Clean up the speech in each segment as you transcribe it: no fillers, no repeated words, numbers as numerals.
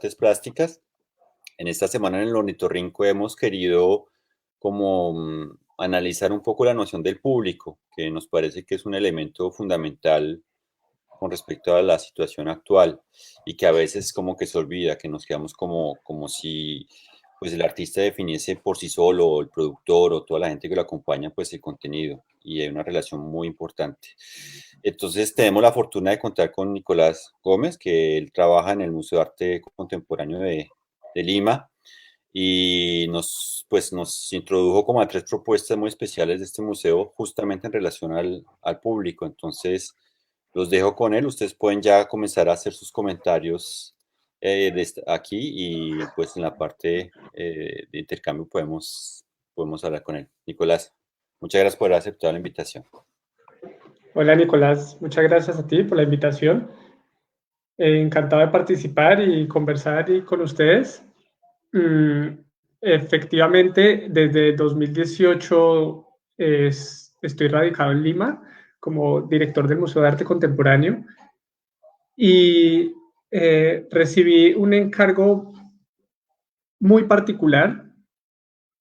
artes plásticas. En esta semana en el Ornitorrinco hemos querido como analizar un poco la noción del público, que nos parece que es un elemento fundamental con respecto a la situación actual y que a veces como que se olvida, que nos quedamos como si pues el artista definiese por sí solo, o el productor o toda la gente que lo acompaña, pues el contenido, y hay una relación muy importante. Entonces tenemos la fortuna de contar con Nicolás Gómez, que él trabaja en el Museo de Arte Contemporáneo de Lima, y nos introdujo como a tres propuestas muy especiales de este museo justamente en relación al público. Entonces, los dejo con él. Ustedes pueden ya comenzar a hacer sus comentarios aquí y pues en la parte de intercambio podemos hablar con él. Nicolás, muchas gracias por haber aceptado la invitación. Hola Nicolás, muchas gracias a ti por la invitación. Encantado de participar y conversar con ustedes. Efectivamente, desde 2018 estoy radicado en Lima como director del Museo de Arte Contemporáneo y recibí un encargo muy particular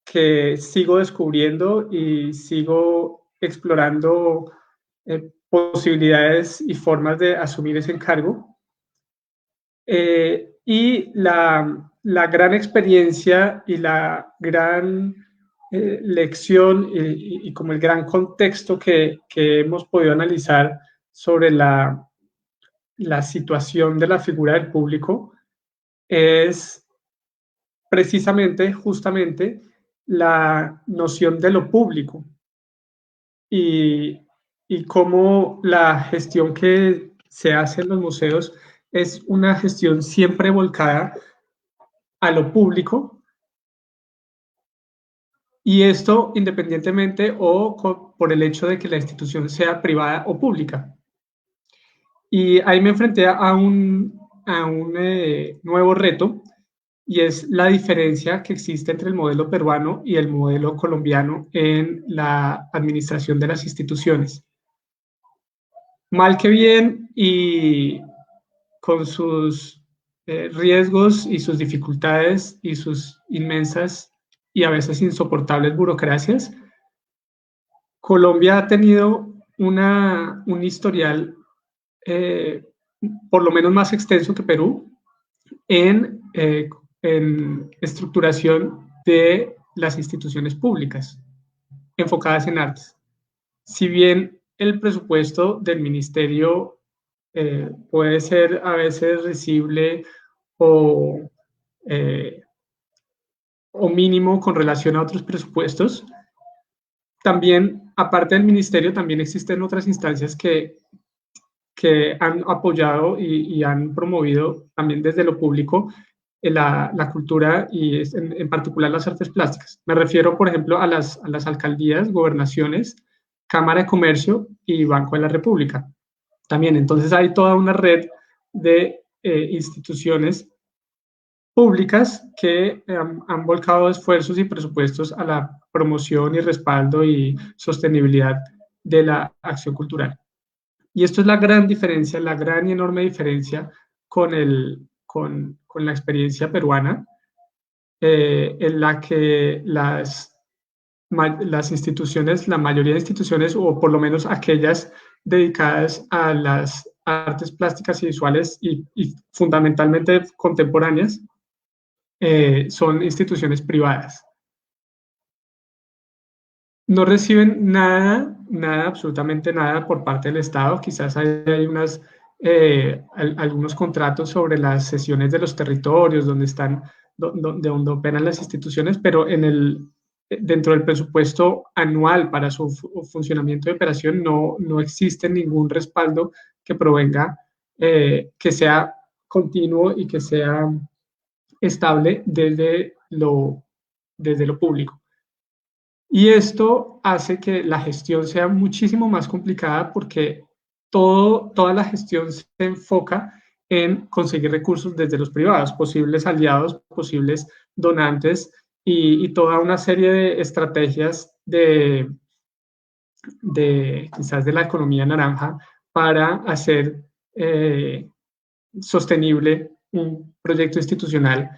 que sigo descubriendo y sigo explorando posibilidades y formas de asumir ese encargo. Y la gran experiencia y la gran lección y como el gran contexto que hemos podido analizar sobre la situación de la figura del público es precisamente, justamente, la noción de lo público y, y cómo la gestión que se hace en los museos es una gestión siempre volcada a lo público, y esto independientemente o por el hecho de que la institución sea privada o pública. Y ahí me enfrenté a un nuevo reto, y es la diferencia que existe entre el modelo peruano y el modelo colombiano en la administración de las instituciones. Mal que bien, y con sus riesgos y sus dificultades y sus inmensas y a veces insoportables burocracias, Colombia ha tenido un historial por lo menos más extenso que Perú en estructuración de las instituciones públicas enfocadas en artes. Si bien el presupuesto del ministerio puede ser a veces risible o, eh, o mínimo con relación a otros presupuestos, también, aparte del ministerio, también existen otras instancias que han apoyado y han promovido también desde lo público la cultura y en particular las artes plásticas. Me refiero, por ejemplo, a las alcaldías, gobernaciones, Cámara de Comercio y Banco de la República. También, entonces hay toda una red de instituciones públicas que han volcado esfuerzos y presupuestos a la promoción y respaldo y sostenibilidad de la acción cultural. Y esto es la gran diferencia, la gran y enorme diferencia con la experiencia peruana, en la que las instituciones, la mayoría de instituciones, o por lo menos aquellas dedicadas a las artes plásticas y visuales y fundamentalmente contemporáneas, son instituciones privadas. No reciben nada, nada, absolutamente nada por parte del Estado. Quizás hay algunos contratos sobre las cesiones de los territorios donde operan las instituciones, pero dentro del presupuesto anual para su funcionamiento y operación no existe ningún respaldo que provenga, que sea continuo y que sea estable desde lo público. Y esto hace que la gestión sea muchísimo más complicada porque toda la gestión se enfoca en conseguir recursos desde los privados, posibles aliados, posibles donantes y toda una serie de estrategias quizás de la economía naranja para hacer sostenible proyecto institucional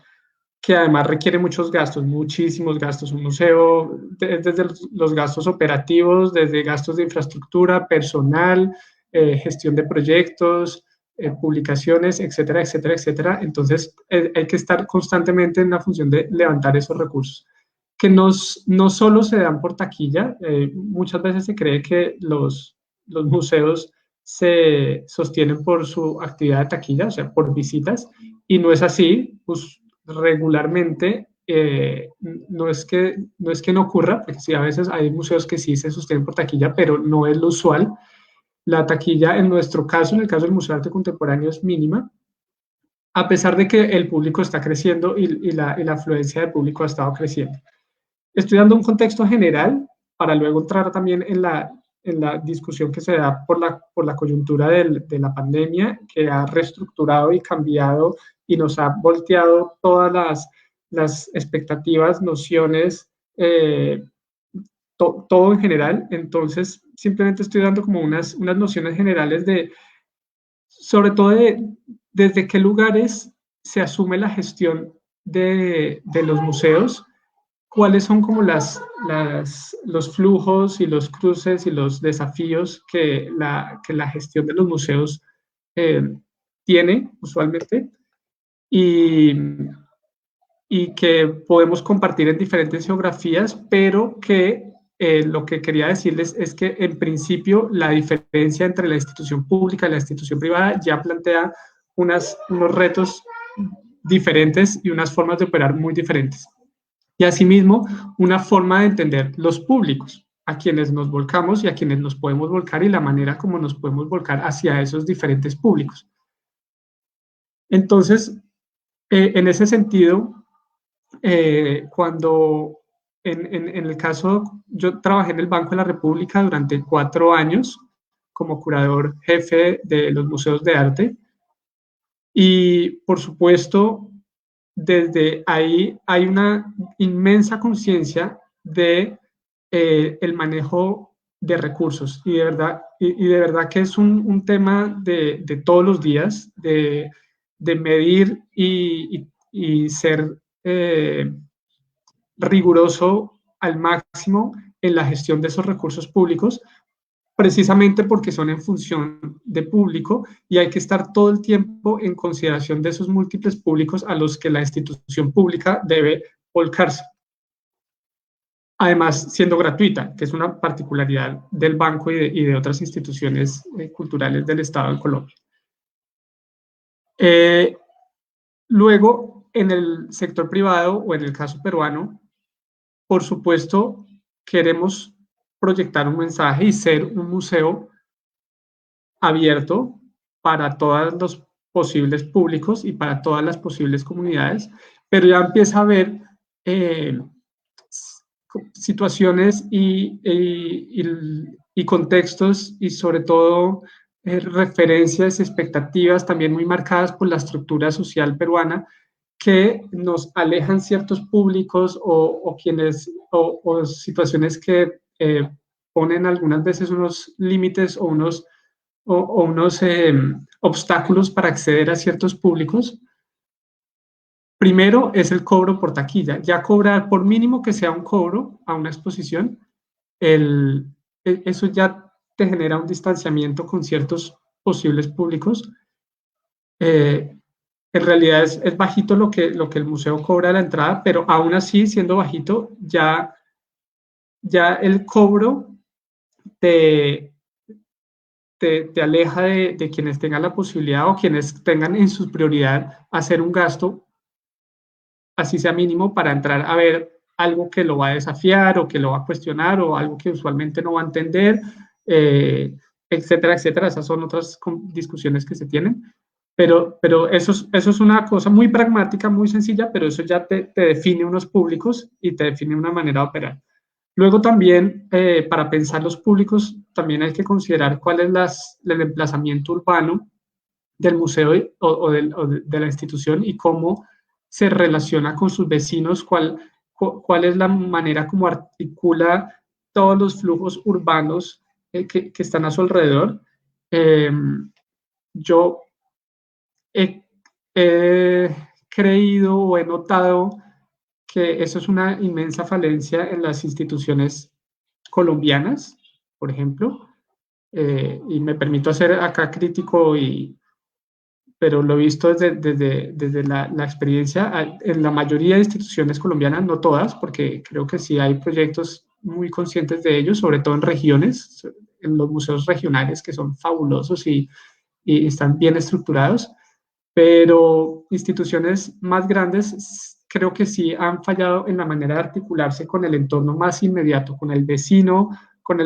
que además requiere muchos gastos, muchísimos gastos. Un museo, desde los gastos operativos, desde gastos de infraestructura, personal, gestión de proyectos, publicaciones, etcétera, etcétera, etcétera. Entonces, hay que estar constantemente en la función de levantar esos recursos, que no solo se dan por taquilla. Muchas veces se cree que los museos se sostienen por su actividad de taquilla, o sea, por visitas, y no es así. Pues regularmente no es que no ocurra, porque sí, a veces hay museos que sí se sostienen por taquilla, pero no es lo usual. La taquilla, en nuestro caso, en el caso del Museo de Arte Contemporáneo, es mínima, a pesar de que el público está creciendo y la afluencia de público ha estado creciendo. Estoy dando un contexto general para luego entrar también en la discusión que se da por la coyuntura de la pandemia, que ha reestructurado y cambiado y nos ha volteado todas las expectativas, nociones, todo en general. Entonces, simplemente estoy dando como unas nociones generales sobre todo desde qué lugares se asume la gestión de los museos, cuáles son como los flujos y los cruces y los desafíos que la gestión de los museos eh, tiene usualmente, y, y que podemos compartir en diferentes geografías, pero que lo que quería decirles es que en principio la diferencia entre la institución pública y la institución privada ya plantea unos retos diferentes y unas formas de operar muy diferentes. Y asimismo, una forma de entender los públicos, a quienes nos volcamos y a quienes nos podemos volcar, y la manera como nos podemos volcar hacia esos diferentes públicos. Entonces, en ese sentido, cuando en el caso, yo trabajé en el Banco de la República durante 4 años como curador jefe de los museos de arte, y por supuesto, desde ahí hay una inmensa conciencia de el manejo de recursos, y de verdad que es un tema de todos los días, de medir y ser riguroso al máximo en la gestión de esos recursos públicos, precisamente porque son en función de público, y hay que estar todo el tiempo en consideración de esos múltiples públicos a los que la institución pública debe volcarse. Además, siendo gratuita, que es una particularidad del banco y de otras instituciones culturales del Estado en Colombia. Luego, en el sector privado o en el caso peruano, por supuesto, queremos proyectar un mensaje y ser un museo abierto para todos los posibles públicos y para todas las posibles comunidades, pero ya empieza a haber situaciones y contextos, y sobre todo referencias y expectativas también muy marcadas por la estructura social peruana, que nos alejan ciertos públicos o situaciones que ponen algunas veces unos límites o unos obstáculos para acceder a ciertos públicos. Primero es el cobro por taquilla. Ya cobrar, por mínimo que sea un cobro a una exposición, eso ya te genera un distanciamiento con ciertos posibles públicos. En realidad es bajito lo que el museo cobra a la entrada, pero aún así, siendo bajito, ya el cobro te aleja de quienes tengan la posibilidad o quienes tengan en su prioridad hacer un gasto, así sea mínimo, para entrar a ver algo que lo va a desafiar o que lo va a cuestionar o algo que usualmente no va a entender, etcétera, etcétera. Esas son otras discusiones que se tienen. Pero eso es una cosa muy pragmática, muy sencilla, pero eso ya te define unos públicos y te define una manera de operar. Luego también, para pensar los públicos, también hay que considerar cuál es el emplazamiento urbano del museo o de la institución, y cómo se relaciona con sus vecinos, cuál es la manera como articula todos los flujos urbanos que están a su alrededor. Yo he creído o he notado que eso es una inmensa falencia en las instituciones colombianas, por ejemplo, y me permito ser acá crítico, pero lo he visto desde la experiencia en la mayoría de instituciones colombianas, no todas, porque creo que sí hay proyectos muy conscientes de ellos, sobre todo en regiones, en los museos regionales que son fabulosos y están bien estructurados, pero instituciones más grandes creo que sí han fallado en la manera de articularse con el entorno más inmediato, con el vecino, con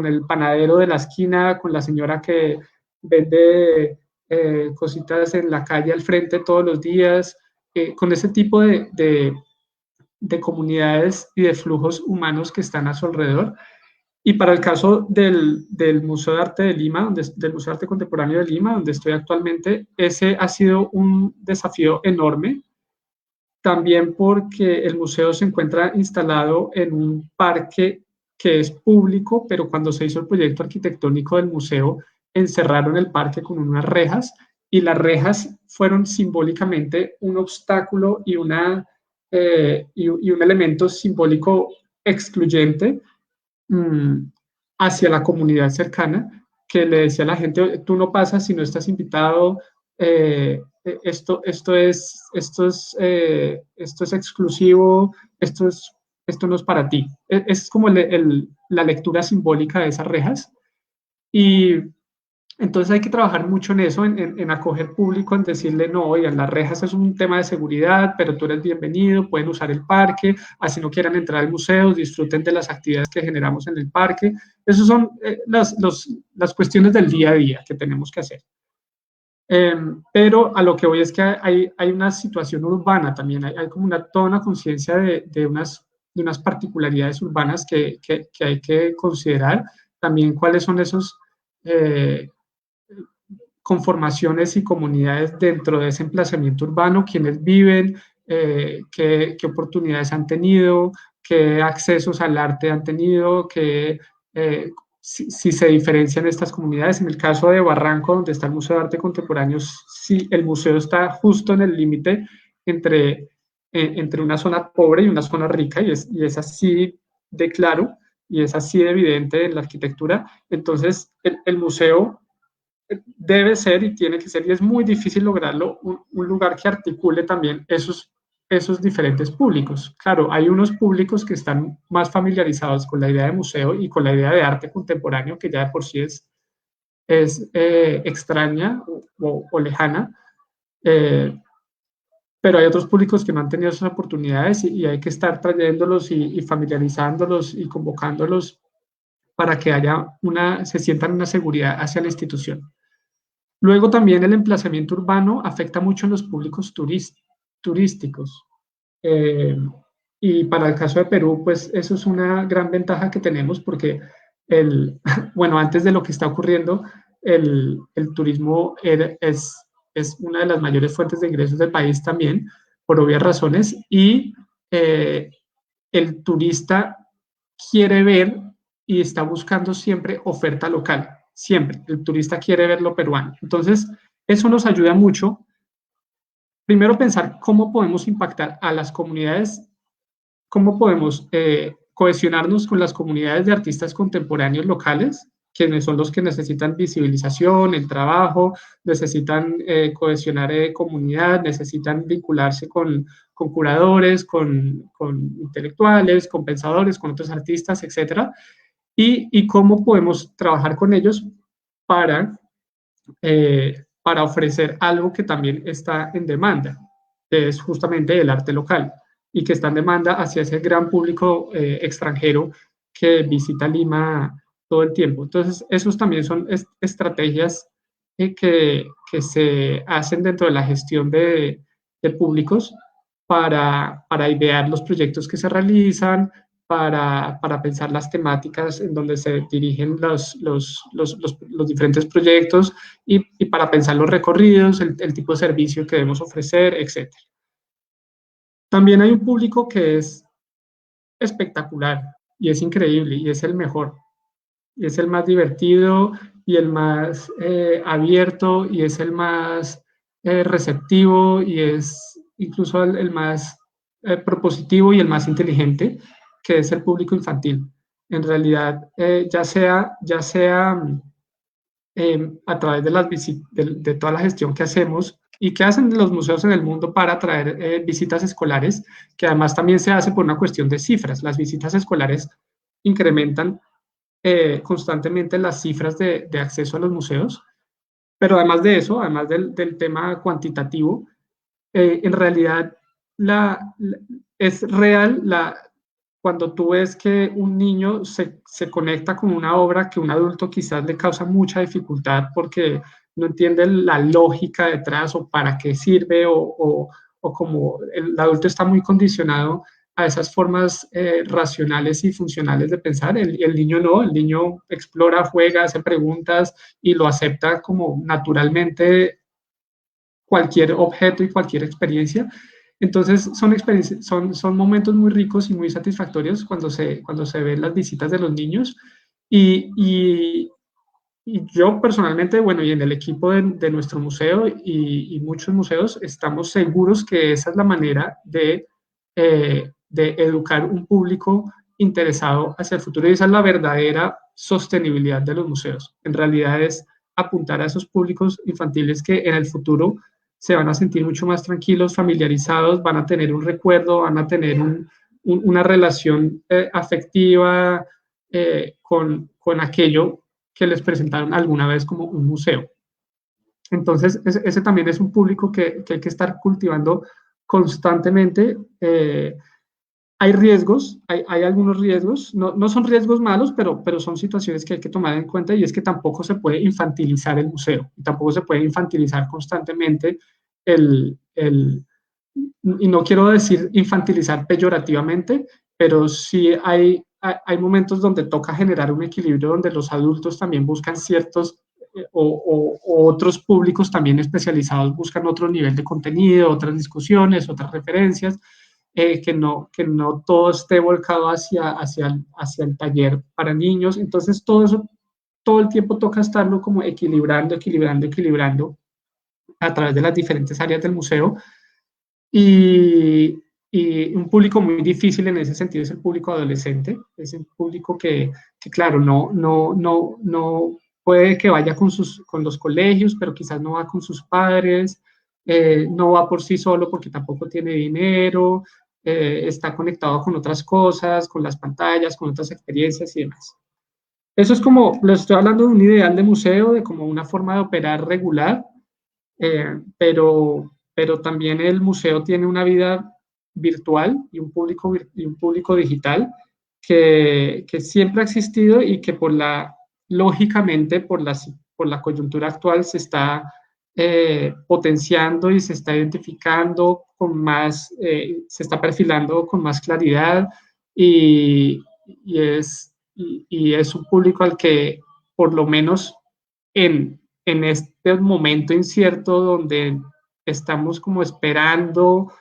el panadero de la esquina, con la señora que vende cositas en la calle al frente todos los días, con ese tipo de comunidades y de flujos humanos que están a su alrededor. Y para el caso del Museo de Arte de Lima, del Museo de Arte Contemporáneo de Lima, donde estoy actualmente, ese ha sido un desafío enorme, también porque el museo se encuentra instalado en un parque que es público, pero cuando se hizo el proyecto arquitectónico del museo, encerraron el parque con unas rejas y las rejas fueron simbólicamente un obstáculo y un elemento simbólico excluyente hacia la comunidad cercana, que le decía a la gente, tú no pasas si no estás invitado, esto es exclusivo, esto no es para ti. Es como la lectura simbólica de esas rejas. Y entonces hay que trabajar mucho en eso, en acoger público, en decirle, no, oigan, las rejas es un tema de seguridad, pero tú eres bienvenido, pueden usar el parque, así no quieran entrar al museo, disfruten de las actividades que generamos en el parque. Esas son las cuestiones del día a día que tenemos que hacer. Pero a lo que voy es que hay una situación urbana también, hay como toda una conciencia de unas particularidades urbanas que hay que considerar. También cuáles son esos conformaciones y comunidades dentro de ese emplazamiento urbano, quienes viven, qué oportunidades han tenido, qué accesos al arte han tenido, si se diferencian estas comunidades. En el caso de Barranco, donde está el Museo de Arte Contemporáneo, sí, el museo está justo en el límite entre una zona pobre y una zona rica, y es así de claro, y es así de evidente en la arquitectura. Entonces, el museo debe ser y tiene que ser, y es muy difícil lograrlo, un lugar que articule también esos diferentes públicos. Claro, hay unos públicos que están más familiarizados con la idea de museo y con la idea de arte contemporáneo, que ya de por sí es extraña o lejana, pero hay otros públicos que no han tenido esas oportunidades y hay que estar trayéndolos y familiarizándolos y convocándolos para que se sientan una seguridad hacia la institución. Luego también el emplazamiento urbano afecta mucho en los públicos turísticos. Eh, y para el caso de Perú, pues eso es una gran ventaja que tenemos porque, bueno, antes de lo que está ocurriendo, el turismo es una de las mayores fuentes de ingresos del país también, por obvias razones, y el turista quiere ver y está buscando siempre oferta local, siempre. El turista quiere ver lo peruano. Entonces, eso nos ayuda mucho. Primero, pensar cómo podemos impactar a las comunidades, cómo podemos cohesionarnos con las comunidades de artistas contemporáneos locales, quienes son los que necesitan visibilización, el trabajo, necesitan cohesionar comunidad, necesitan vincularse con curadores, con intelectuales, con pensadores, con otros artistas, etcétera, y cómo podemos trabajar con ellos para ofrecer algo que también está en demanda, que es justamente el arte local, y que está en demanda hacia ese gran público extranjero que visita Lima todo el tiempo. Entonces, esos también son estrategias que se hacen dentro de la gestión de públicos para idear los proyectos que se realizan, para pensar las temáticas en donde se dirigen los diferentes proyectos y para pensar los recorridos, el tipo de servicio que debemos ofrecer, etc. También hay un público que es espectacular y es increíble y es el mejor, y es el más divertido y el más abierto y es el más receptivo y incluso el más propositivo y el más inteligente, que es el público infantil. En realidad, ya sea a través de, de toda la gestión que hacemos y que hacen los museos en el mundo para traer visitas escolares, que además también se hace por una cuestión de cifras. Las visitas escolares incrementan constantemente las cifras de acceso a los museos, pero además de eso, además del tema cuantitativo, en realidad es real cuando tú ves que un niño se conecta con una obra que un adulto quizás le causa mucha dificultad porque no entiende la lógica detrás o para qué sirve o como el adulto está muy condicionado a esas formas racionales y funcionales de pensar. El niño no, el niño explora, juega, hace preguntas y lo acepta como naturalmente cualquier objeto y cualquier experiencia. Entonces son momentos muy ricos y muy satisfactorios cuando se ven las visitas de los niños. Y, y, y yo personalmente, bueno, y en el equipo de nuestro museo y muchos museos, estamos seguros que esa es la manera de educar un público interesado hacia el futuro. Y esa es la verdadera sostenibilidad de los museos. En realidad es apuntar a esos públicos infantiles que en el futuro se van a sentir mucho más tranquilos, familiarizados, van a tener un recuerdo, van a tener una relación afectiva con aquello que les presentaron alguna vez como un museo. Entonces, ese también es un público que hay que estar cultivando constantemente. Hay riesgos, hay algunos riesgos, no son riesgos malos, pero son situaciones que hay que tomar en cuenta y es que tampoco se puede infantilizar el museo, y tampoco se puede infantilizar constantemente y no quiero decir infantilizar peyorativamente, pero sí hay momentos donde toca generar un equilibrio donde los adultos también buscan ciertos o otros públicos también especializados buscan otro nivel de contenido, otras discusiones, otras referencias, que no todo esté volcado hacia el taller para niños. Entonces, todo eso, todo el tiempo toca estarlo como equilibrando a través de las diferentes áreas del museo. Y un público muy difícil en ese sentido es el público adolescente, es el público que claro, no puede que vaya con los colegios, pero quizás no va con sus padres, no va por sí solo porque tampoco tiene dinero, está conectado con otras cosas, con las pantallas, con otras experiencias y demás. Eso es como, lo estoy hablando de un ideal de museo, de como una forma de operar regular, pero también el museo tiene una vida virtual y un público digital que siempre ha existido y que lógicamente por la coyuntura actual se está potenciando y se está identificando con más, se está perfilando con más claridad y, y es un público al que por lo menos en este momento incierto donde estamos como esperando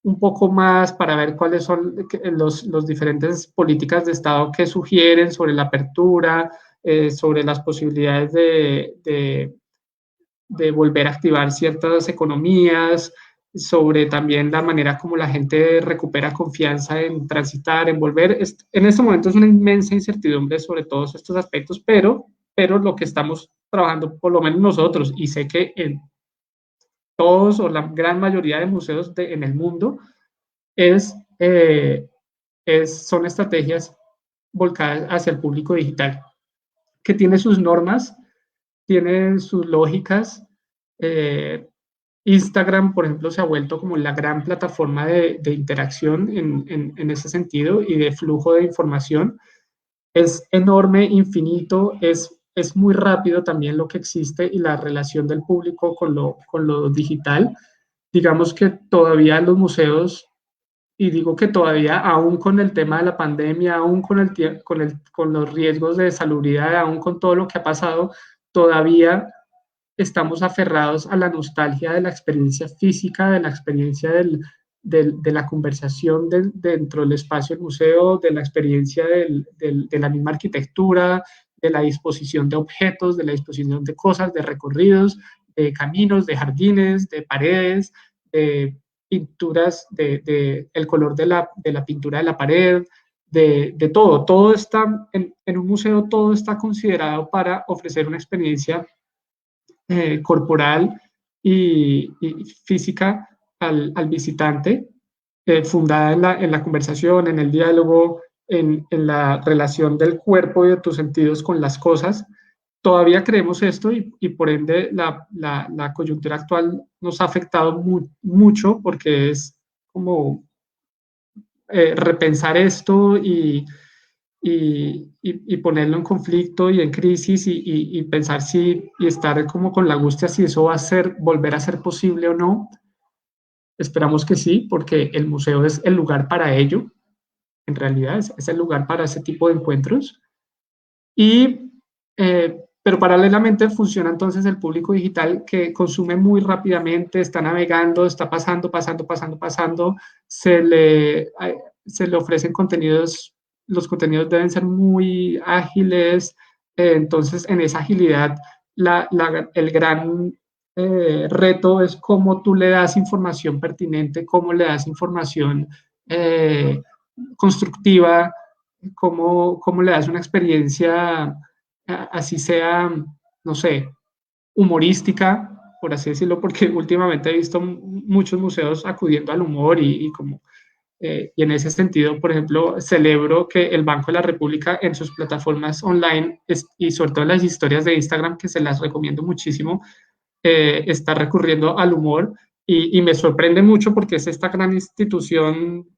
un poco más para ver cuáles son los diferentes políticas de Estado que sugieren sobre la apertura, sobre las posibilidades de volver a activar ciertas economías, sobre también la manera como la gente recupera confianza en transitar, en volver. En este momento es una inmensa incertidumbre sobre todos estos aspectos, pero lo que estamos trabajando, por lo menos nosotros, y sé que en todos o la gran mayoría de museos en el mundo, son estrategias volcadas hacia el público digital, que tiene sus normas, tiene sus lógicas. Instagram, por ejemplo, se ha vuelto como la gran plataforma de interacción en ese sentido y de flujo de información. Es enorme, infinito, es muy rápido también lo que existe y la relación del público con lo digital. Digamos que todavía los museos, y digo que todavía, aún con el tema de la pandemia, aún con los riesgos de salubridad, aún con todo lo que ha pasado, todavía estamos aferrados a la nostalgia de la experiencia física, de la experiencia de la conversación dentro del espacio del museo, de la experiencia de la misma arquitectura, de la disposición de objetos, de la disposición de cosas, de recorridos, de caminos, de jardines, de paredes, pinturas, el color de la pintura de la pared, de todo. Todo está, en un museo, todo está considerado para ofrecer una experiencia corporal y física al visitante, fundada en la conversación, en el diálogo, en la relación del cuerpo y de tus sentidos con las cosas. Todavía creemos esto y por ende la coyuntura actual nos ha afectado mucho porque es como repensar esto y ponerlo en conflicto y en crisis y pensar si y estar como con la angustia si eso va a ser, volver a ser posible o no. Esperamos que sí, porque el museo es el lugar para ello, en realidad es el lugar para ese tipo de encuentros. Pero paralelamente funciona entonces el público digital que consume muy rápidamente, está navegando, está pasando, se le ofrecen contenidos, los contenidos deben ser muy ágiles, entonces en esa agilidad el gran reto es cómo tú le das información pertinente, cómo le das información constructiva, cómo le das una experiencia, así sea, no sé, humorística, por así decirlo, porque últimamente he visto muchos museos acudiendo al humor y en ese sentido, por ejemplo, celebro que el Banco de la República en sus plataformas online y sobre todo en las historias de Instagram, que se las recomiendo muchísimo, está recurriendo al humor y me sorprende mucho porque es esta gran institución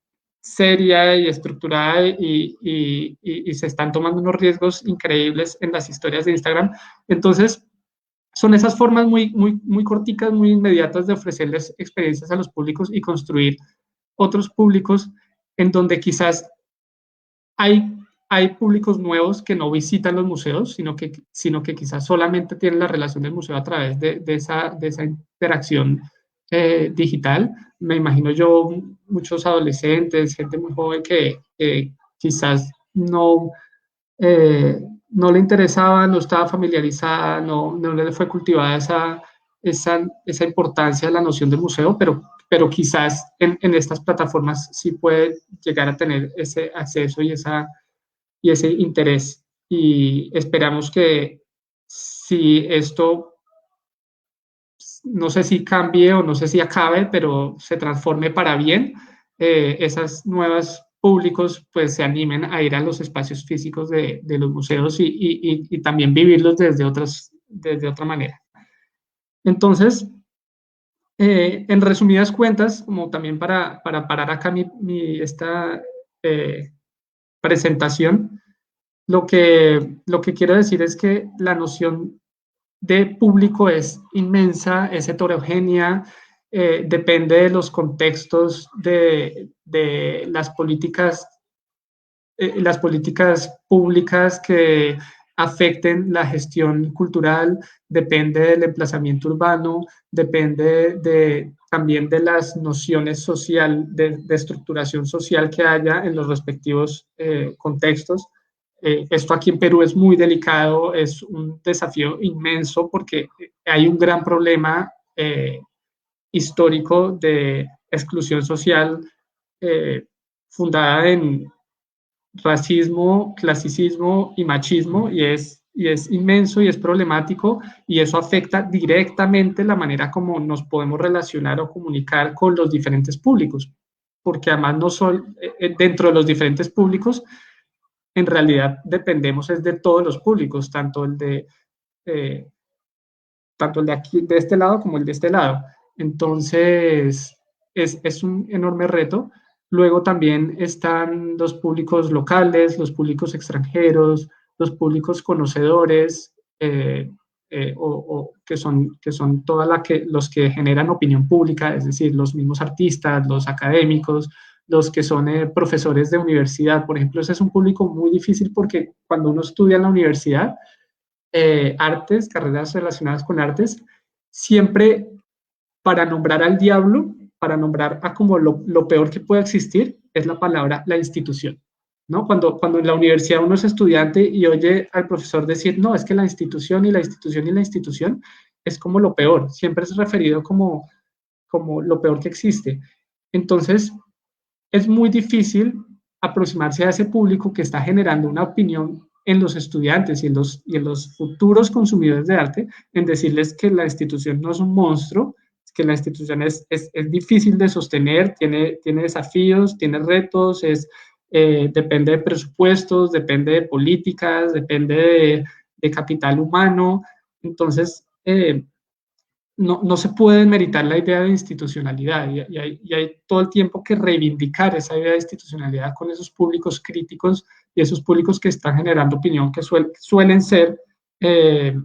seria y estructurada y se están tomando unos riesgos increíbles en las historias de Instagram. Entonces, son esas formas muy corticas, muy inmediatas de ofrecerles experiencias a los públicos y construir otros públicos en donde quizás hay públicos nuevos que no visitan los museos, sino que quizás solamente tienen la relación del museo a través de esa interacción digital. Me imagino yo muchos adolescentes, gente muy joven que quizás no le interesaba, no estaba familiarizada, no le fue cultivada esa importancia de la noción del museo, pero quizás en estas plataformas sí puede llegar a tener ese acceso y ese interés. Y esperamos que si esto, no sé si cambie o no sé si acabe, pero se transforme para bien, esas nuevas públicos pues se animen a ir a los espacios físicos de los museos y también vivirlos desde otra manera. Entonces, en resumidas cuentas, como también para parar acá esta presentación, lo que quiero decir es que la noción de público es inmensa, es heterogénea, depende de los contextos de las políticas públicas que afecten la gestión cultural, depende del emplazamiento urbano, depende también de las nociones de estructuración social que haya en los respectivos contextos. Esto aquí en Perú es muy delicado, es un desafío inmenso porque hay un gran problema histórico de exclusión social fundada en racismo, clasicismo y machismo y es inmenso y es problemático y eso afecta directamente la manera como nos podemos relacionar o comunicar con los diferentes públicos, porque además no son dentro de los diferentes públicos en realidad dependemos es de todos los públicos, tanto el de aquí, de este lado, como el de este lado. Entonces, es un enorme reto. Luego también están los públicos locales, los públicos extranjeros, los públicos conocedores, o que son todos los que generan opinión pública, es decir, los mismos artistas, los académicos, los que son profesores de universidad. Por ejemplo, ese es un público muy difícil porque cuando uno estudia en la universidad, artes, carreras relacionadas con artes, siempre para nombrar al diablo, para nombrar a como lo peor que puede existir, es la palabra la institución. ¿No? Cuando en la universidad uno es estudiante y oye al profesor decir, no, es que la institución y la institución y la institución es como lo peor, siempre es referido como lo peor que existe. Entonces, es muy difícil aproximarse a ese público que está generando una opinión en los estudiantes y en los futuros consumidores de arte, en decirles que la institución no es un monstruo, que la institución es difícil de sostener, tiene desafíos, tiene retos, depende de presupuestos, depende de políticas, depende de capital humano. Entonces, no se puede meritar la idea de institucionalidad y hay todo el tiempo que reivindicar esa idea de institucionalidad con esos públicos críticos y esos públicos que están generando opinión, que eh,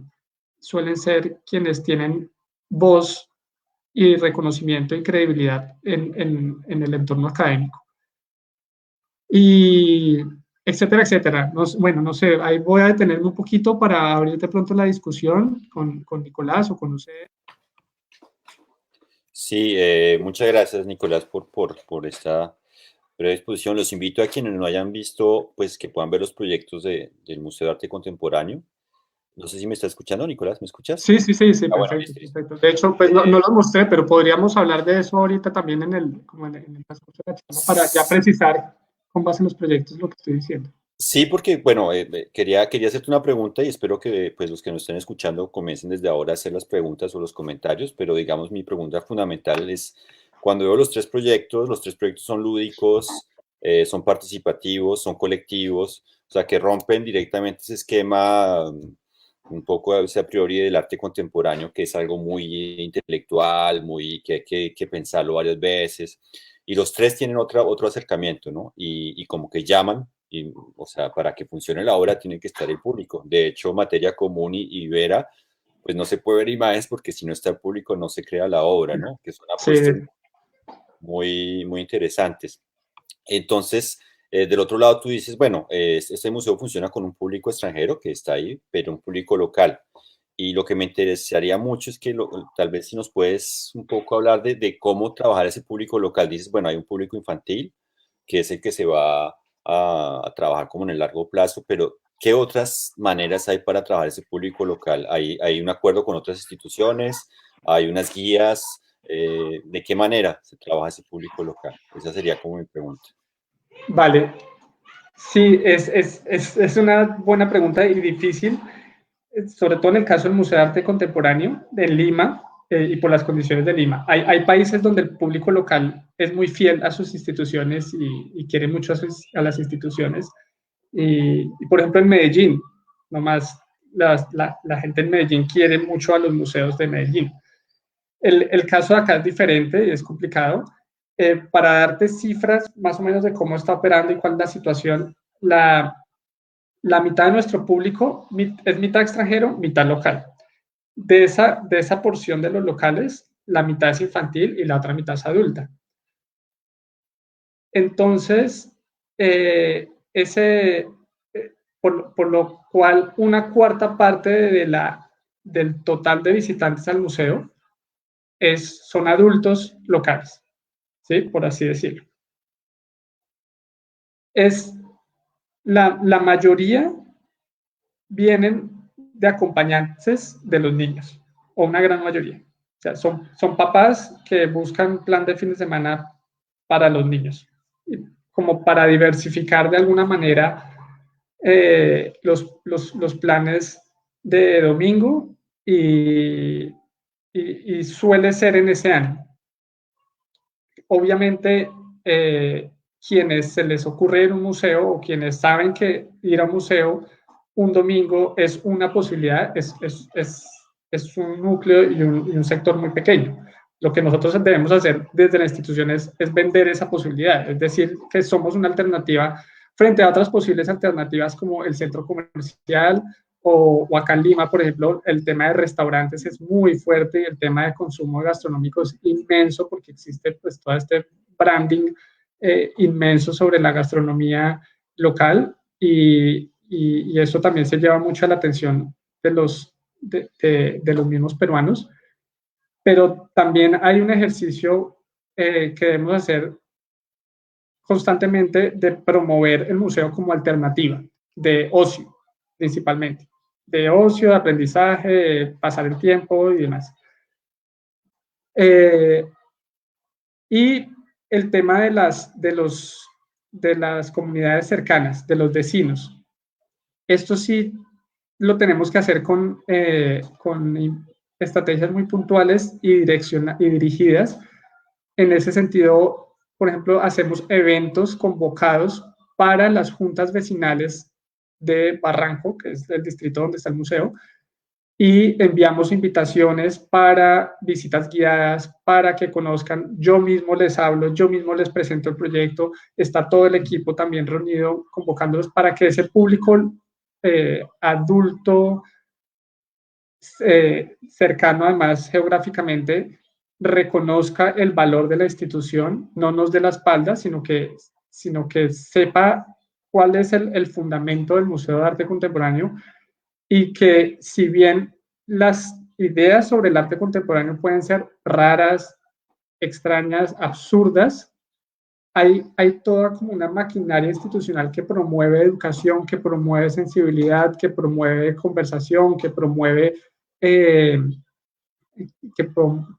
suelen ser quienes tienen voz y reconocimiento y credibilidad en el entorno académico. Y etcétera, etcétera. Bueno, no sé, ahí voy a detenerme un poquito para abrir de pronto la discusión con Nicolás o con usted. Sí, muchas gracias, Nicolás, por esta breve exposición. Los invito a quienes no hayan visto, pues que puedan ver los proyectos del Museo de Arte Contemporáneo. No sé si me está escuchando, Nicolás, ¿me escuchas? Sí, Ah, bueno, perfecto, listo, listo. perfecto. De hecho, pues no lo mostré, pero podríamos hablar de eso ahorita también en el transcurso de la charla para ya precisar con base en los proyectos lo que estoy diciendo. Sí, porque, bueno, quería hacerte una pregunta y espero que pues, los que nos estén escuchando comiencen desde ahora a hacer las preguntas o los comentarios, pero digamos, mi pregunta fundamental es, cuando veo los tres proyectos son lúdicos, son participativos, son colectivos, o sea, que rompen directamente ese esquema un poco a veces a priori del arte contemporáneo, que es algo muy intelectual, muy que hay que pensarlo varias veces, y los tres tienen otro acercamiento, ¿no? Y como que llaman. Y, o sea, para que funcione la obra tiene que estar el público. De hecho, Materia Común y Vera, pues no se puede ver imágenes porque si no está el público no se crea la obra, ¿no? Que son Sí, apuestas muy interesantes. Entonces, del otro lado tú dices, bueno, este museo funciona con un público extranjero que está ahí, pero un público local. Y lo que me interesaría mucho es que tal vez si nos puedes un poco hablar cómo trabajar ese público local. Dices, bueno, hay un público infantil, que es el que se va a trabajar como en el largo plazo, pero ¿qué otras maneras hay para trabajar ese público local? ¿Hay un acuerdo con otras instituciones? ¿Hay unas guías? ¿De qué manera se trabaja ese público local? Esa sería como mi pregunta. vale. Sí, es una buena pregunta y difícil, sobre todo en el caso del Museo de Arte Contemporáneo de Lima y por las condiciones de Lima. Hay países donde el público local es muy fiel a sus instituciones y quiere mucho a las instituciones. Y, por ejemplo, en Medellín, nomás la gente en Medellín quiere mucho a los museos de Medellín. El caso de acá es diferente y es complicado. Para darte cifras más o menos de cómo está operando y cuál es la situación, la mitad de nuestro público es mitad extranjero, mitad local. De esa porción de los locales, la mitad es infantil y la otra mitad es adulta. Entonces, por lo cual una cuarta parte del total de visitantes al museo son adultos locales, ¿sí? Por así decirlo. La mayoría vienen de acompañantes de los niños, o una gran mayoría. O sea, son papás que buscan plan de fin de semana para los niños, como para diversificar de alguna manera los planes de domingo y suele ser en ese año. Obviamente, quienes se les ocurre ir a un museo o quienes saben que ir a un museo un domingo es una posibilidad, es un núcleo y un sector muy pequeño. Lo que nosotros debemos hacer desde la institución es vender esa posibilidad, es decir, que somos una alternativa frente a otras posibles alternativas como el centro comercial o acá en Lima, por ejemplo, el tema de restaurantes es muy fuerte y el tema de consumo gastronómico es inmenso porque existe pues todo este branding inmenso sobre la gastronomía local y eso también se lleva mucho a la atención de los mismos peruanos, pero también hay un ejercicio que debemos hacer constantemente de promover el museo como alternativa de ocio, principalmente, de ocio, de aprendizaje, de pasar el tiempo y demás. Y el tema de las comunidades cercanas, de los vecinos. Esto sí lo tenemos que hacer con estrategias muy puntuales y dirigidas. En ese sentido, por ejemplo, hacemos eventos convocados para las juntas vecinales de Barranco, que es el distrito donde está el museo, y enviamos invitaciones para visitas guiadas, para que conozcan. Yo mismo les hablo, yo mismo les presento el proyecto, está todo el equipo también reunido convocándolos para que ese público adulto, cercano además geográficamente, reconozca el valor de la institución, no nos dé la espalda, sino que sepa cuál es el fundamento del Museo de Arte Contemporáneo, y que si bien las ideas sobre el arte contemporáneo pueden ser raras, extrañas, absurdas, hay toda como una maquinaria institucional que promueve educación, que promueve sensibilidad, que promueve conversación, que promueve,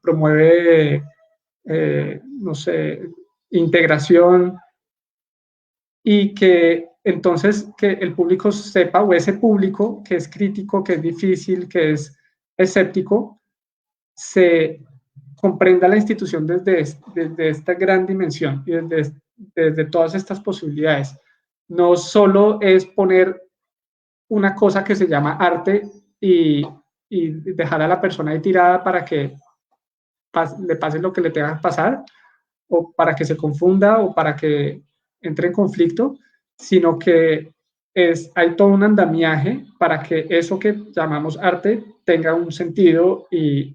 promueve no sé, integración, y que entonces que el público sepa, o ese público que es crítico, que es difícil, que es escéptico, se comprenda la institución desde esta gran dimensión y desde todas estas posibilidades. No solo es poner una cosa que se llama arte y dejar a la persona ahí tirada para que le pase lo que le tenga que pasar, o para que se confunda, o para que entre en conflicto, sino que hay todo un andamiaje para que eso que llamamos arte tenga un sentido y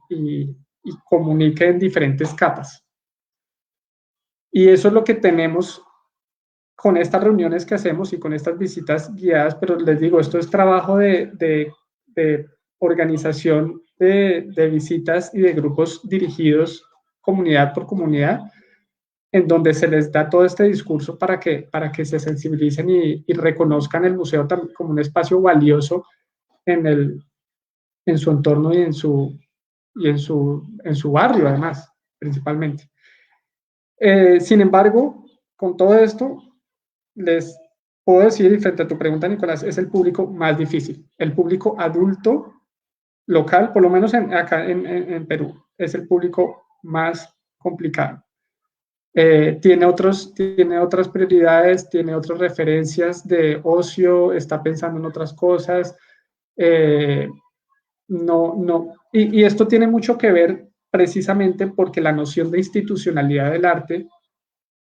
comunique en diferentes capas. Y eso es lo que tenemos con estas reuniones que hacemos y con estas visitas guiadas, pero les digo, esto es trabajo de organización de visitas y de grupos dirigidos comunidad por comunidad, en donde se les da todo este discurso para que se sensibilicen y reconozcan el museo como un espacio valioso en su entorno y en su barrio, además, principalmente. Sin embargo, con todo esto, les puedo decir, y frente a tu pregunta, Nicolás, es el público más difícil. El público adulto local, por lo menos acá en Perú, es el público más complicado. Tiene otras prioridades, tiene otras referencias de ocio, está pensando en otras cosas. Y esto tiene mucho que ver precisamente porque la noción de institucionalidad del arte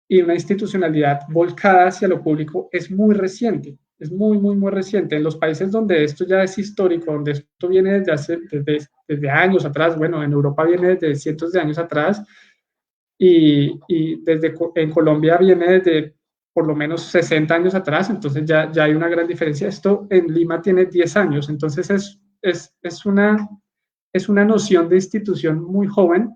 y una institucionalidad volcada hacia lo público es muy reciente, es muy, muy, muy reciente. En los países donde esto ya es histórico, donde esto viene desde años atrás, bueno, en Europa viene desde cientos de años atrás, y en Colombia viene desde por lo menos 60 años atrás, entonces ya hay una gran diferencia. Esto en Lima tiene 10 años, entonces es una noción de institución muy joven,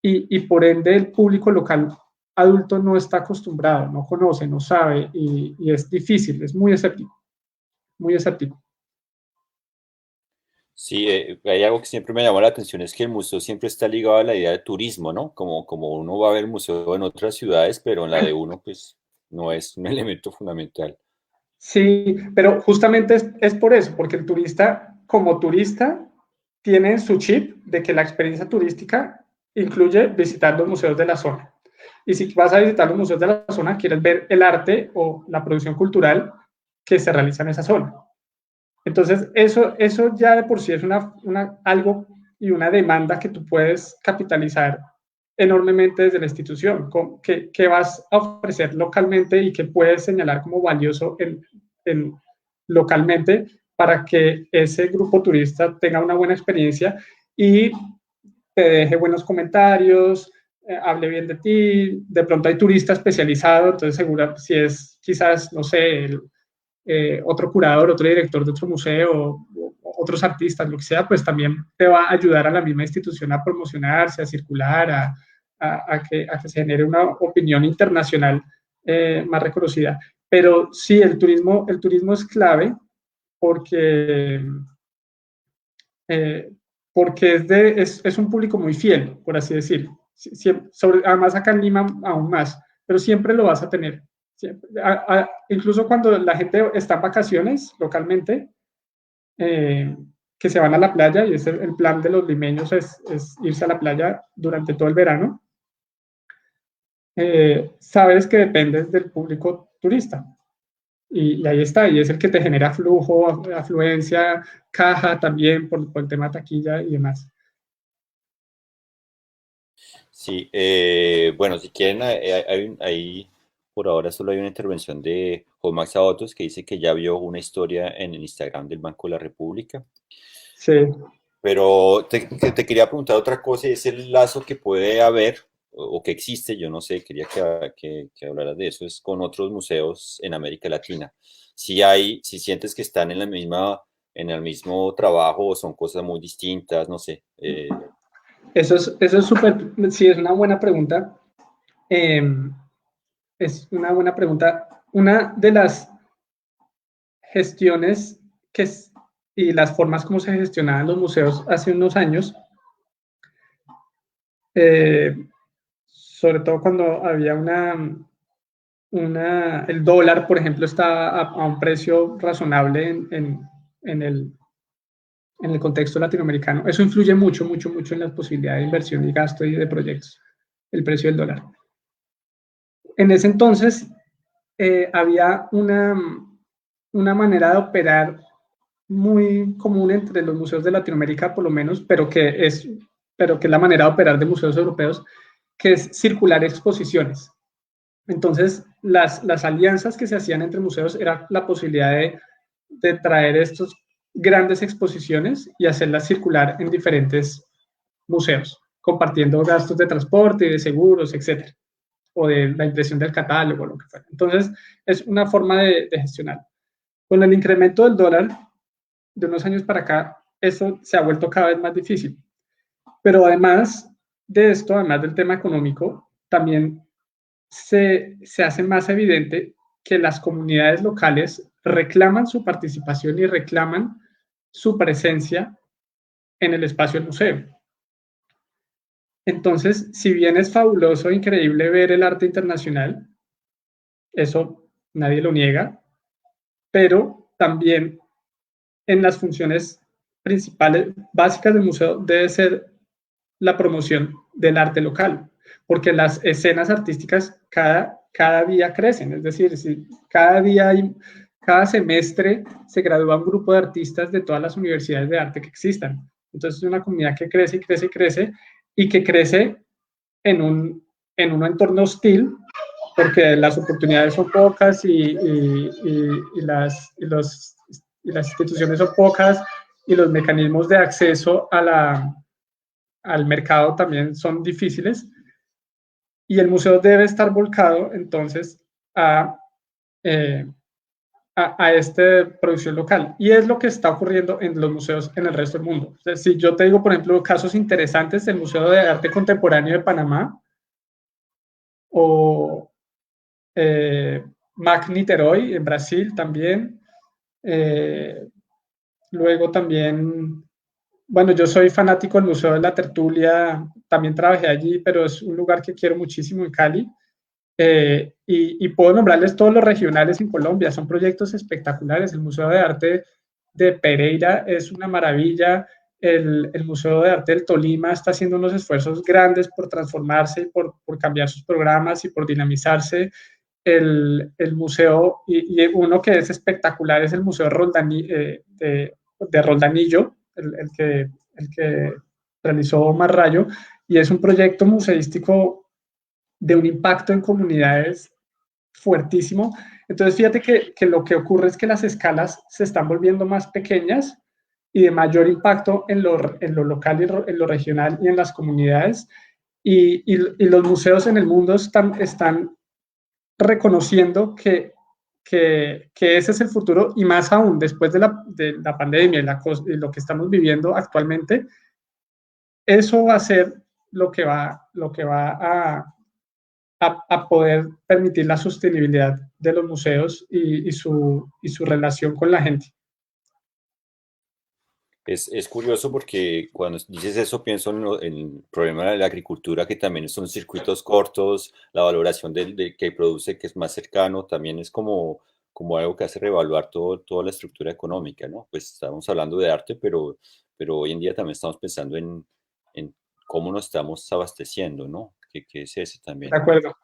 y por ende el público local adulto no está acostumbrado, no conoce, no sabe, y es difícil, es muy escéptico, muy escéptico. Sí, hay algo que siempre me llamó la atención, es que el museo siempre está ligado a la idea de turismo, ¿no? Como uno va a ver el museo en otras ciudades, pero en la de uno, pues, no es un elemento fundamental. Sí, pero justamente es por eso, porque el turista, como turista, tiene su chip de que la experiencia turística incluye visitar los museos de la zona. Y si vas a visitar los museos de la zona, quieres ver el arte o la producción cultural que se realiza en esa zona. Entonces, eso ya de por sí es algo y una demanda que tú puedes capitalizar enormemente desde la institución. ¿Qué vas a ofrecer localmente y qué puedes señalar como valioso localmente para que ese grupo turista tenga una buena experiencia y te deje buenos comentarios, hable bien de ti? De pronto hay turista especializado, entonces seguro si es quizás, no sé, otro curador, otro director de otro museo, otros artistas, lo que sea, pues también te va a ayudar a la misma institución a promocionarse, a circular, a que se genere una opinión internacional más reconocida. Pero sí, el turismo es clave porque, porque es un público muy fiel, por así decirlo. además acá en Lima aún más, pero siempre lo vas a tener. Siempre, incluso cuando la gente está en vacaciones localmente, que se van a la playa, y el plan de los limeños es irse a la playa durante todo el verano, sabes que dependes del público turista. Y ahí está, y es el que te genera flujo, afluencia, caja también por el tema de taquilla y demás. Sí, bueno, si quieren, hay por ahora solo hay una intervención de Max Autos que dice que ya vio una historia en el Instagram del Banco de la República. Sí. Pero te quería preguntar otra cosa, y es el lazo que puede haber o que existe, yo no sé, quería que hablaras de eso, es con otros museos en América Latina. Si sientes que están en en el mismo trabajo o son cosas muy distintas, no sé. Eso es súper, sí, es una buena pregunta. Es una buena pregunta. Una de las gestiones y las formas como se gestionaban los museos hace unos años, sobre todo cuando había el dólar, por ejemplo, está a un precio razonable en el contexto latinoamericano. Eso influye mucho, mucho, mucho en la posibilidad de inversión y gasto y de proyectos, el precio del dólar. En ese entonces había una manera de operar muy común entre los museos de Latinoamérica, por lo menos, pero que es la manera de operar de museos europeos, que es circular exposiciones. Entonces, las alianzas que se hacían entre museos era la posibilidad de traer estos grandes exposiciones y hacerlas circular en diferentes museos, compartiendo gastos de transporte y de seguros, etcétera, o de la impresión del catálogo, lo que fuera. Entonces, es una forma de gestionar. Con el incremento del dólar de unos años para acá, eso se ha vuelto cada vez más difícil. Pero además de esto, además del tema económico, también se hace más evidente que las comunidades locales reclaman su participación y reclaman su presencia en el espacio del museo. Entonces, si bien es fabuloso e increíble ver el arte internacional, eso nadie lo niega, pero también en las funciones principales, básicas del museo, debe ser la promoción del arte local, porque las escenas artísticas cada día crecen, es decir, si cada semestre se gradúa un grupo de artistas de todas las universidades de arte que existan. Entonces es una comunidad que crece y crece y crece, y que crece en un entorno hostil, porque las oportunidades son pocas y las instituciones son pocas, y los mecanismos de acceso al mercado también son difíciles, y el museo debe estar volcado entonces eh, a esta producción local. Y es lo que está ocurriendo en los museos en el resto del mundo. O sea, si yo te digo, por ejemplo, casos interesantes del Museo de Arte Contemporáneo de Panamá, o MAC Niterói en Brasil también. Luego también, bueno, yo soy fanático del Museo de la Tertulia, también trabajé allí, pero es un lugar que quiero muchísimo en Cali. Y puedo nombrarles todos los regionales en Colombia, son proyectos espectaculares. El Museo de Arte de Pereira es una maravilla. El Museo de Arte del Tolima está haciendo unos esfuerzos grandes por transformarse, por cambiar sus programas y por dinamizarse. El museo, y uno que es espectacular, es el Museo de Roldanillo, el que realizó Omar Rayo, y es un proyecto museístico de un impacto en comunidades fuertísimo. Entonces, fíjate que lo que ocurre es que las escalas se están volviendo más pequeñas y de mayor impacto en lo local, y en lo regional y en las comunidades. Y los museos en el mundo están reconociendo que ese es el futuro, y más aún después de la pandemia y lo que estamos viviendo actualmente. Eso va a ser lo que va a poder permitir la sostenibilidad de los museos y su relación con la gente. Es curioso porque cuando dices eso pienso en el problema de la agricultura, que también son circuitos cortos, la valoración del que produce, que es más cercano, también es como algo que hace reevaluar toda la estructura económica, ¿no? Pues estamos hablando de arte, pero hoy en día también estamos pensando en cómo nos estamos abasteciendo, ¿no? Que es ese De también. acuerdo, de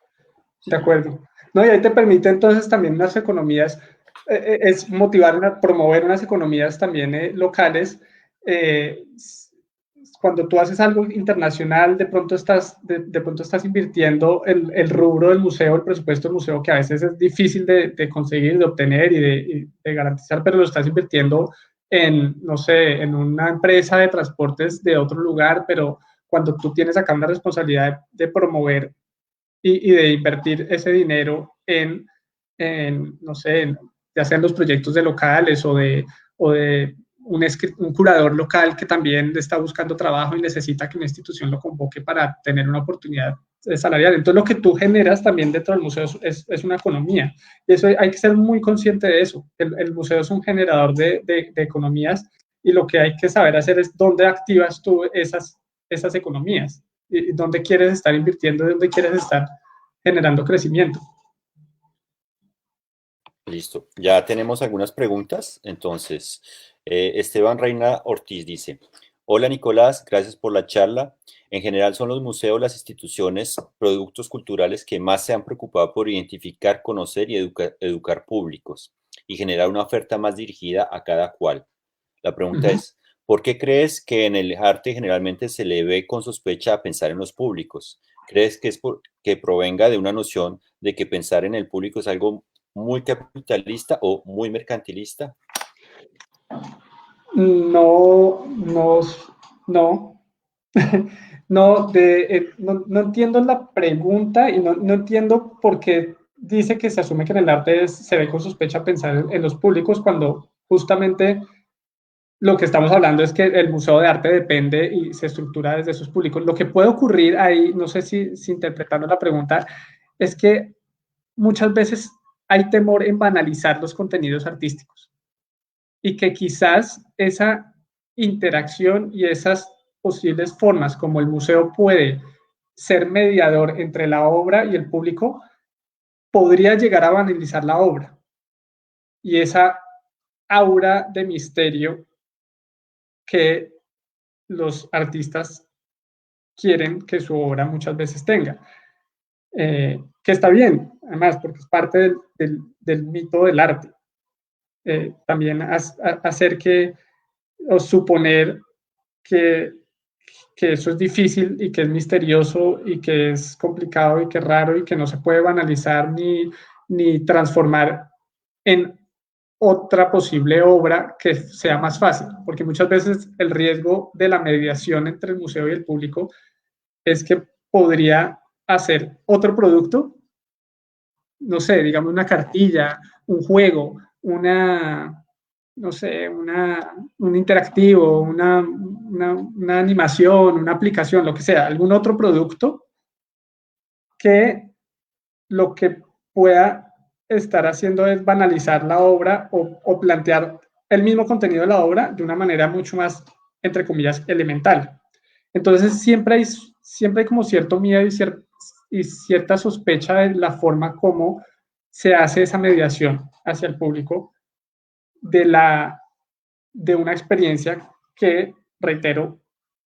Sí. acuerdo. No, y ahí te permite entonces también unas economías, es motivar, promover unas economías también locales. eh, Cuando tú haces algo internacional, de pronto estás invirtiendo el rubro del museo, el presupuesto del museo, que a veces es difícil de conseguir, de obtener y de garantizar, pero lo estás invirtiendo en, no sé, en una empresa de transportes de otro lugar, pero cuando tú tienes acá una responsabilidad de promover y de invertir ese dinero no sé, ya sean los proyectos de locales o de un curador local que también está buscando trabajo y necesita que una institución lo convoque para tener una oportunidad salarial. Entonces, lo que tú generas también dentro del museo es una economía. Y eso hay que ser muy consciente de eso. El museo es un generador de economías y lo que hay que saber hacer es dónde activas tú esas economías y dónde quieres estar invirtiendo, dónde quieres estar generando crecimiento. Listo. Ya tenemos algunas preguntas. Entonces, Esteban Reina Ortiz dice, hola Nicolás, gracias por la charla. En general son los museos, las instituciones, productos culturales que más se han preocupado por identificar, conocer y educar públicos y generar una oferta más dirigida a cada cual. La Uh pregunta -huh. es, ¿por qué crees que en el arte generalmente se le ve con sospecha a pensar en los públicos? ¿Crees que que provenga de una noción de que pensar en el público es algo muy capitalista o muy mercantilista? No, no, no, no, no entiendo la pregunta y no entiendo por qué dice que se asume que en el arte se ve con sospecha pensar en los públicos cuando justamente lo que estamos hablando es que el museo de arte depende y se estructura desde sus públicos. Lo que puede ocurrir ahí, no sé si interpretando la pregunta, es que muchas veces hay temor en banalizar los contenidos artísticos y que quizás esa interacción y esas posibles formas como el museo puede ser mediador entre la obra y el público, podría llegar a banalizar la obra y esa aura de misterio que los artistas quieren que su obra muchas veces tenga. Que está bien, además, porque es parte del mito del arte. También hacer que, o suponer que, que eso es difícil y que es misterioso y que es complicado y que es raro y que no se puede banalizar ni transformar en otra posible obra que sea más fácil, porque muchas veces el riesgo de la mediación entre el museo y el público es que podría hacer otro producto, no sé, digamos una cartilla, un juego, no sé, un interactivo, una animación, una aplicación, lo que sea, algún otro producto que lo que pueda estar haciendo es banalizar la obra o plantear el mismo contenido de la obra de una manera mucho más, entre comillas, elemental. Entonces siempre hay como cierto miedo y cierta sospecha de la forma como se hace esa mediación hacia el público de, de una experiencia que, reitero,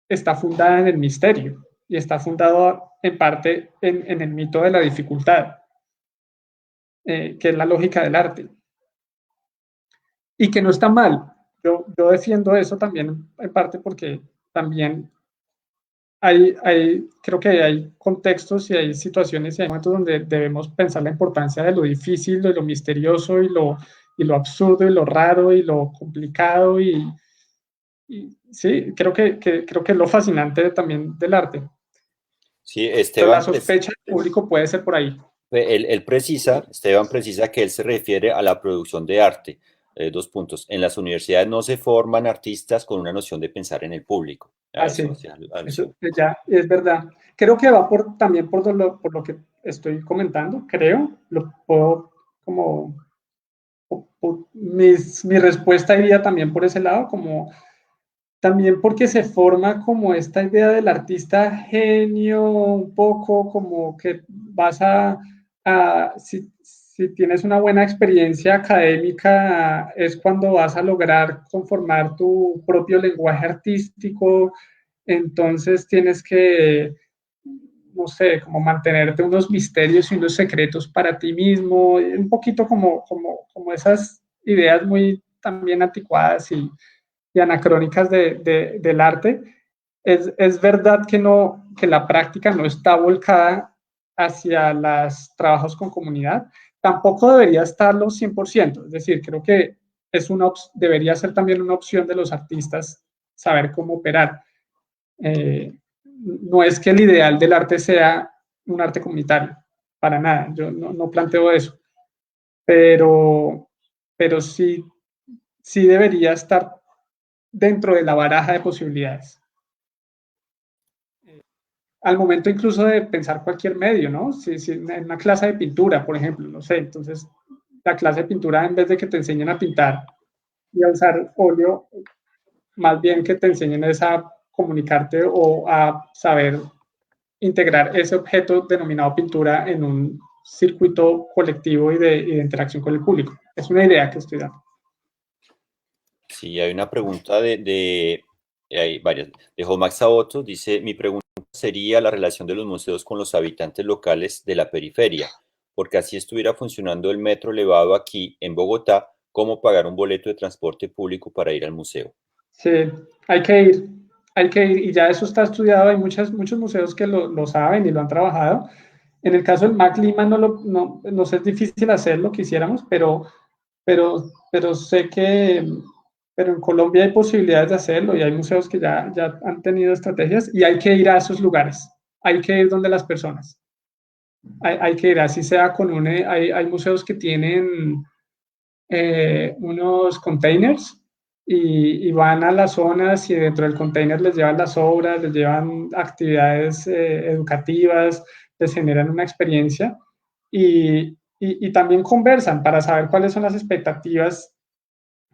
está fundada en el misterio y está fundado en parte en el mito de la dificultad, que es la lógica del arte. Y que no está mal. Yo defiendo eso también en parte porque también creo que hay contextos y hay situaciones y hay momentos donde debemos pensar la importancia de lo difícil, de lo misterioso y lo absurdo y lo raro y lo complicado y sí, creo que es lo fascinante también del arte. Sí, Pero la Esteban, sospecha del público puede ser por ahí. Esteban precisa que él se refiere a la producción de arte. Dos puntos. En las universidades no se forman artistas con una noción de pensar en el público. A Así, eso hacía eso alusión. ya es verdad. Creo que va también por lo que estoy comentando, creo, lo puedo como mi respuesta iría también por ese lado, como también porque se forma como esta idea del artista genio, un poco como que vas si tienes una buena experiencia académica, es cuando vas a lograr conformar tu propio lenguaje artístico, entonces tienes que, no sé, como mantenerte unos misterios y unos secretos para ti mismo, un poquito como esas ideas muy también anticuadas y anacrónicas del arte. Es verdad que, no, que la práctica no está volcada hacia los trabajos con comunidad, tampoco debería estarlo 100%, es decir, creo que debería ser también una opción de los artistas saber cómo operar. No es que el ideal del arte sea un arte comunitario, para nada, yo no planteo eso, pero, pero sí debería estar dentro de la baraja de posibilidades. Al momento incluso de pensar cualquier medio, ¿no? Si en una clase de pintura, por ejemplo, no sé, entonces la clase de pintura, en vez de que te enseñen a pintar y a usar óleo, más bien que te enseñen es a comunicarte o a saber integrar ese objeto denominado pintura en un circuito colectivo y de interacción con el público. Es una idea que estoy dando. Sí, hay una pregunta hay varias, de Jomax Saboto, dice, mi pregunta sería la relación de los museos con los habitantes locales de la periferia, porque así estuviera funcionando el metro elevado aquí en Bogotá, ¿cómo pagar un boleto de transporte público para ir al museo? Sí, hay que ir, hay que ir, y ya eso está estudiado, hay muchos museos que lo saben y lo han trabajado. En el caso del MAC Lima nos es difícil hacerlo, quisiéramos, pero sé que pero en Colombia hay posibilidades de hacerlo y hay museos que ya han tenido estrategias y hay que ir a esos lugares, hay que ir donde las personas, hay que ir, así sea hay museos que tienen unos containers y van a las zonas y dentro del container les llevan las obras, les llevan actividades educativas, les generan una experiencia y también conversan para saber cuáles son las expectativas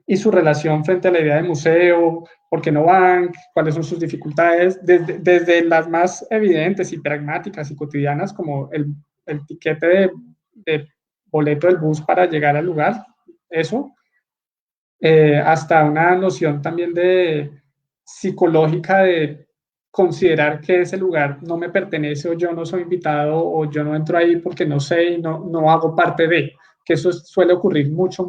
y su relación frente a la idea de museo, por qué no van, cuáles son sus dificultades, desde las más evidentes y pragmáticas y cotidianas, como el tiquete de boleto del bus para llegar al lugar, eso, hasta una noción también de psicológica de considerar que ese lugar no me pertenece o yo no soy invitado o yo no entro ahí porque no sé y no hago parte de, que eso suele ocurrir mucho.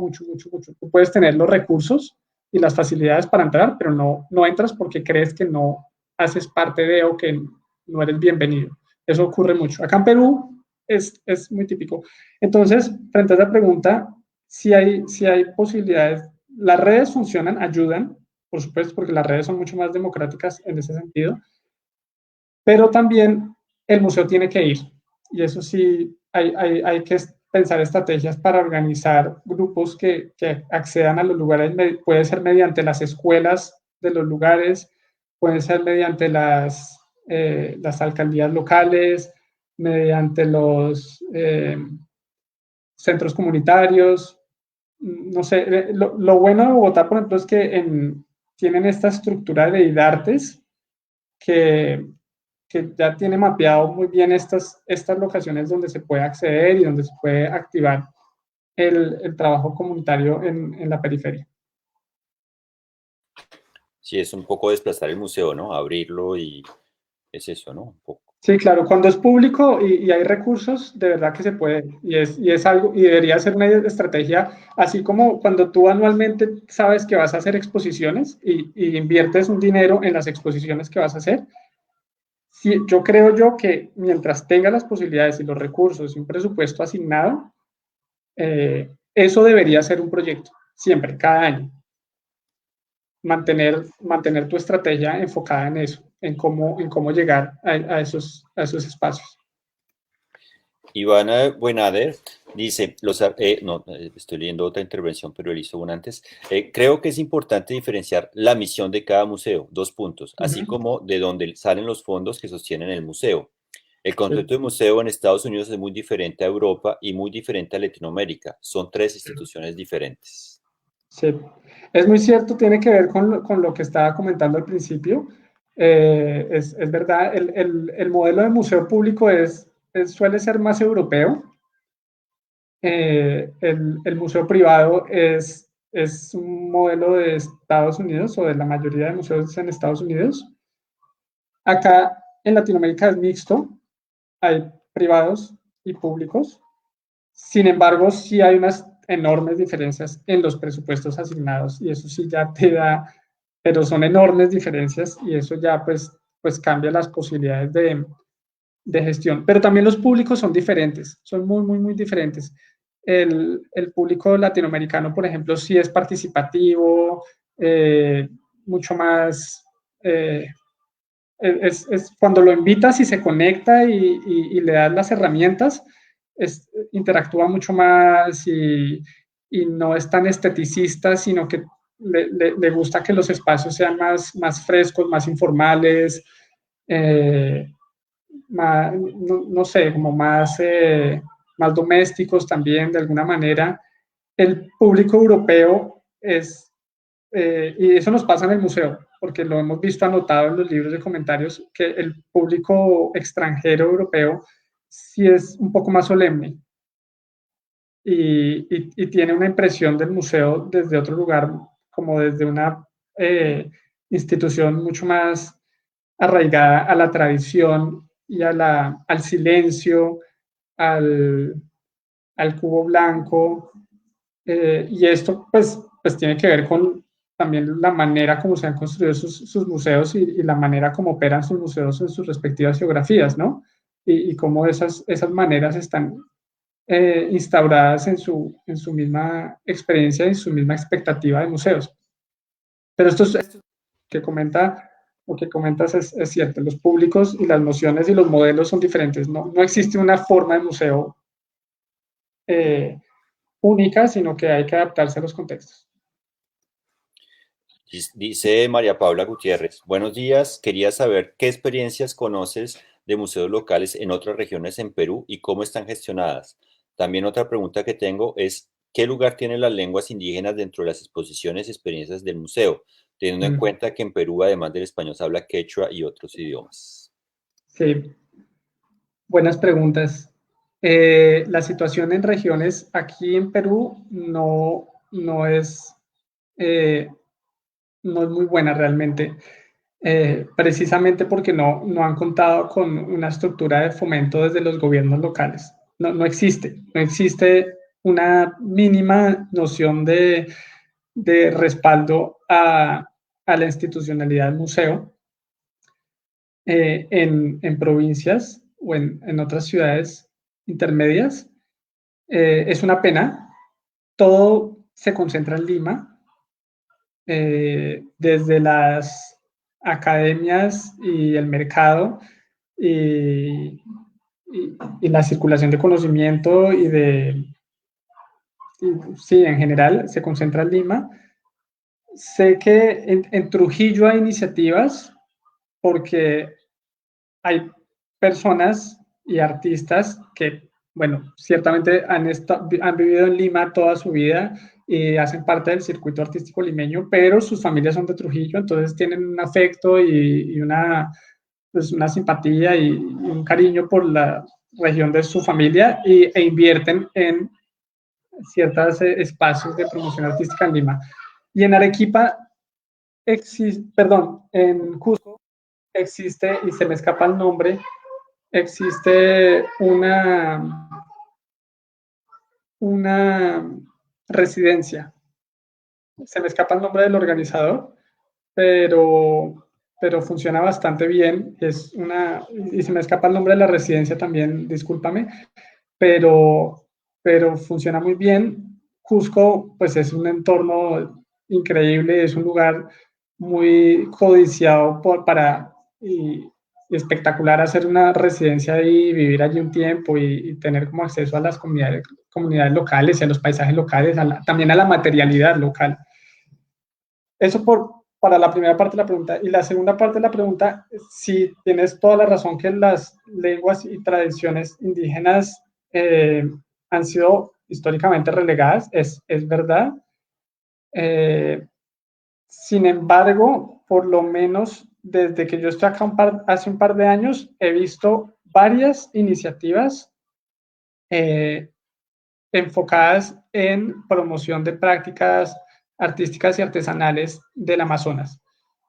Tú puedes tener los recursos y las facilidades para entrar, pero no entras porque crees que no haces parte de o que no eres bienvenido. Eso ocurre mucho. Acá en Perú es muy típico. Entonces, frente a esa pregunta, si hay posibilidades, las redes funcionan, ayudan, por supuesto, porque las redes son mucho más democráticas en ese sentido, pero también el museo tiene que ir. Y eso sí, hay que pensar estrategias para organizar grupos que accedan a los lugares, puede ser mediante las escuelas de los lugares, puede ser mediante las alcaldías locales, mediante los centros comunitarios, no sé, lo bueno de Bogotá, por ejemplo, es que tienen esta estructura de IDARTES que, que ya tiene mapeado muy bien estas locaciones donde se puede acceder y donde se puede activar el trabajo comunitario en la periferia. Sí, es un poco desplazar el museo, ¿no? Abrirlo y es eso, ¿no? Un poco. Sí, claro, cuando es público y hay recursos, de verdad que se puede. Y es algo, y debería ser una estrategia, así como cuando tú anualmente sabes que vas a hacer exposiciones y inviertes un dinero en las exposiciones que vas a hacer. Sí, yo creo que mientras tenga las posibilidades y los recursos y un presupuesto asignado, eso debería ser un proyecto, siempre, cada año. Mantener tu estrategia enfocada en eso, en cómo llegar a esos espacios. Ivana Buenader dice, no, estoy leyendo otra intervención, pero él hizo una antes. Creo que es importante diferenciar la misión de cada museo, dos puntos, Uh así -huh. como de dónde salen los fondos que sostienen el museo. El Sí, concepto de museo en Estados Unidos es muy diferente a Europa y muy diferente a Latinoamérica. Son tres instituciones diferentes. Sí, es muy cierto, tiene que ver con lo que estaba comentando al principio. Es verdad, el modelo de museo público suele ser más europeo. El museo privado es un modelo de Estados Unidos o de la mayoría de museos en Estados Unidos. Acá en Latinoamérica es mixto, hay privados y públicos. Sin embargo, sí hay unas enormes diferencias en los presupuestos asignados y eso sí ya te da, pero son enormes diferencias y eso ya pues cambia las posibilidades de gestión. Pero también los públicos son diferentes, son muy, muy, muy diferentes. El público latinoamericano, por ejemplo, sí es participativo, mucho más... es cuando lo invitas y se conecta y le das las herramientas, interactúa mucho más y no es tan esteticista, sino que le gusta que los espacios sean más frescos, más informales, más, no sé, como más domésticos también, de alguna manera. El público europeo y eso nos pasa en el museo, porque lo hemos visto anotado en los libros de comentarios, que el público extranjero europeo sí es un poco más solemne y tiene una impresión del museo desde otro lugar, como desde una institución mucho más arraigada a la tradición y al silencio, al, al cubo blanco, y esto pues tiene que ver con también la manera como se han construido sus museos y la manera como operan sus museos en sus respectivas geografías, ¿no? Y cómo esas maneras están instauradas en su misma experiencia, en su misma expectativa de museos. Pero esto que comenta o que comentas es cierto, los públicos y las nociones y los modelos son diferentes, no existe una forma de museo eh, única, sino que hay que adaptarse a los contextos. Dice María Paula Gutiérrez, buenos días, quería saber qué experiencias conoces de museos locales en otras regiones en Perú y cómo están gestionadas. También otra pregunta que tengo es, ¿qué lugar tienen las lenguas indígenas dentro de las exposiciones y experiencias del museo, teniendo en cuenta que en Perú, además del español, se habla quechua y otros idiomas? Sí, buenas preguntas. La situación en regiones aquí en Perú eh, no es muy buena realmente, precisamente porque no han contado con una estructura de fomento desde los gobiernos locales. No existe una mínima noción de respaldo a la institucionalidad del museo en provincias o en otras ciudades intermedias. Es una pena. Todo se concentra en Lima, desde las academias y el mercado y, y la circulación de conocimiento sí, en general se concentra en Lima. Sé que en Trujillo hay iniciativas porque hay personas y artistas que, bueno, ciertamente han vivido en Lima toda su vida y hacen parte del circuito artístico limeño, pero sus familias son de Trujillo, entonces tienen un afecto pues una simpatía y un cariño por la región de su familia e invierten en ciertos espacios de promoción artística en Lima. Y en Arequipa en Cusco existe, y se me escapa el nombre, existe una residencia. Se me escapa el nombre del organizador, pero funciona bastante bien. Y se me escapa el nombre de la residencia también, discúlpame, pero funciona muy bien. Cusco, pues es un entorno increíble, es un lugar muy codiciado y espectacular hacer una residencia y vivir allí un tiempo y tener como acceso a las comunidades locales y a los paisajes locales, también a la materialidad local. Eso para la primera parte de la pregunta. Y la segunda parte de la pregunta, sí, tienes toda la razón que las lenguas y tradiciones indígenas han sido históricamente relegadas, es verdad. Sin embargo, por lo menos desde que yo estoy acá hace un par de años, he visto varias iniciativas enfocadas en promoción de prácticas artísticas y artesanales del Amazonas.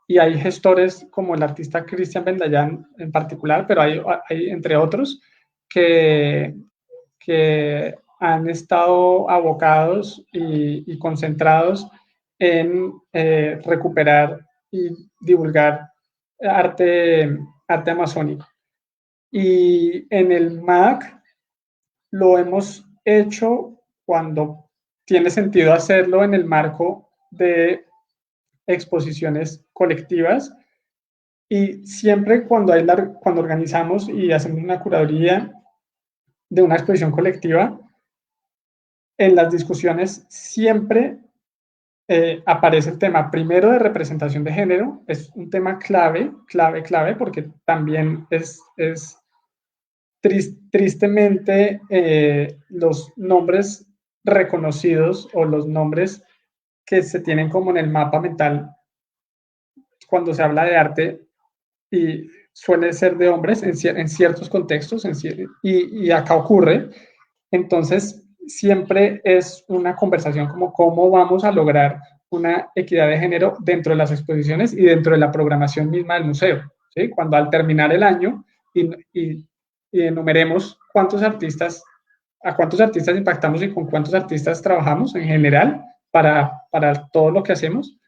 Y hay gestores como el artista Cristian Bendayán en particular, pero hay entre otros que han estado abocados y concentrados en recuperar y divulgar arte amazónico. Y en el MAC lo hemos hecho cuando tiene sentido hacerlo en el marco de exposiciones colectivas, y siempre cuando organizamos y hacemos una curaduría de una exposición colectiva, en las discusiones siempre aparece el tema primero de representación de género. Es un tema clave, porque también es tristemente los nombres reconocidos o los nombres que se tienen como en el mapa mental cuando se habla de arte y suele ser de hombres en ciertos contextos, y acá ocurre. Entonces, siempre es una conversación como cómo vamos a lograr una equidad de género dentro de las exposiciones y dentro de la programación misma del museo, ¿sí? Cuando al terminar el año y enumeremos a cuántos artistas impactamos y con cuántos artistas trabajamos en general para todo lo que hacemos,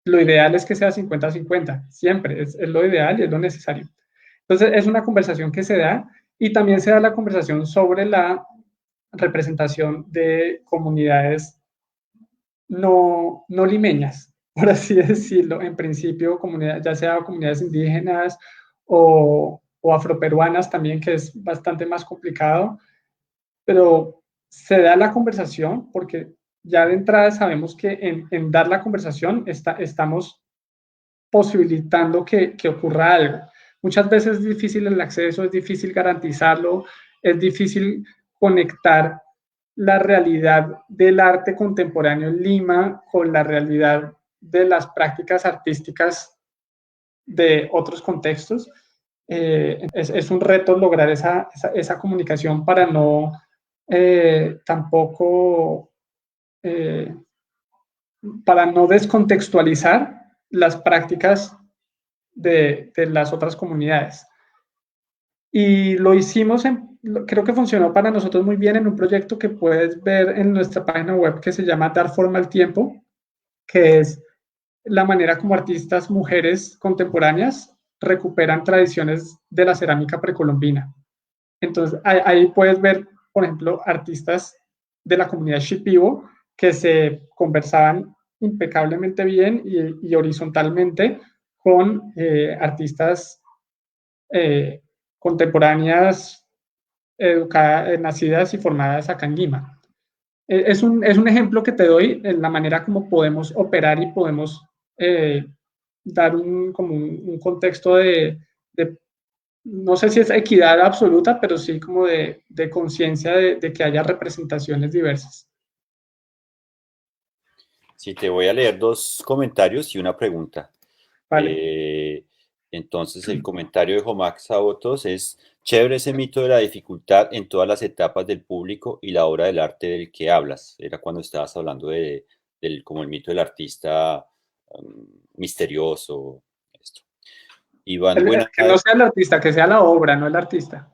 lo ideal es que sea 50-50, siempre, es lo ideal y es lo necesario. Entonces, es una conversación que se da, y también se da la conversación sobre la representación de comunidades no limeñas, por así decirlo, en principio, ya sea comunidades indígenas o afroperuanas también, que es bastante más complicado, pero se da la conversación porque ya de entrada sabemos que en dar la conversación estamos posibilitando que ocurra algo. Muchas veces es difícil el acceso, es difícil garantizarlo, es difícil conectar la realidad del arte contemporáneo en Lima con la realidad de las prácticas artísticas de otros contextos. Es un reto lograr esa comunicación para no tampoco para no descontextualizar las prácticas de las otras comunidades. Y lo hicimos, creo que funcionó para nosotros muy bien en un proyecto que puedes ver en nuestra página web, que se llama Dar Forma al Tiempo, que es la manera como artistas mujeres contemporáneas recuperan tradiciones de la cerámica precolombina. Entonces, ahí puedes ver, por ejemplo, artistas de la comunidad Shipibo que se conversaban impecablemente bien y horizontalmente con artistas contemporáneas nacidas y formadas acá en Lima. Es un ejemplo que te doy en la manera como podemos operar y podemos dar como un contexto de, no sé si es equidad absoluta, pero sí como de conciencia de que haya representaciones diversas. Sí, te voy a leer dos comentarios y una pregunta. Vale. Entonces, el comentario de Jomax Sabotos es: chévere ese mito de la dificultad en todas las etapas del público y la obra del arte del que hablas. Era cuando estabas hablando como el mito del artista misterioso. Esto. Iván Que no Buenamadre, sea el artista, que sea la obra, no el artista.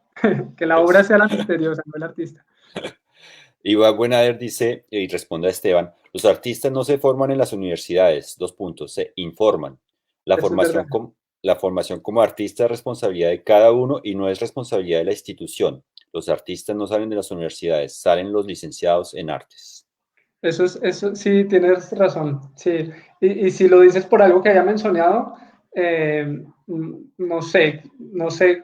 Que la obra eso. sea la misteriosa, no el artista. Iván Buenader dice, y responde a Esteban: los artistas no se forman en las universidades, se informan. La Eso es verdad. formación, la formación como artista es responsabilidad de cada uno y no es responsabilidad de la institución. Los artistas no salen de las universidades, salen los licenciados en artes. Eso sí, tienes razón. Sí. Y si lo dices por algo que haya mencionado, no sé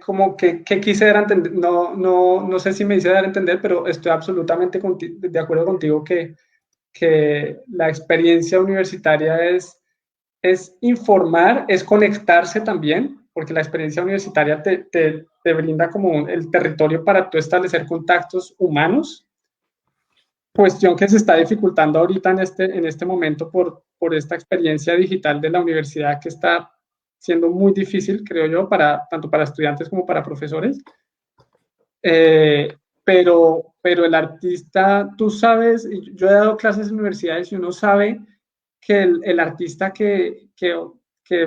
cómo qué quise dar a entender, no sé si me hice dar a entender, pero estoy absolutamente de acuerdo contigo que la experiencia universitaria es informar, es conectarse también, porque la experiencia universitaria te brinda como el territorio para tú establecer contactos humanos, cuestión que se está dificultando ahorita en este momento por esta experiencia digital de la universidad que está siendo muy difícil, creo yo, tanto para estudiantes como para profesores. Pero el artista, tú sabes, yo he dado clases en universidades y uno sabe que el artista que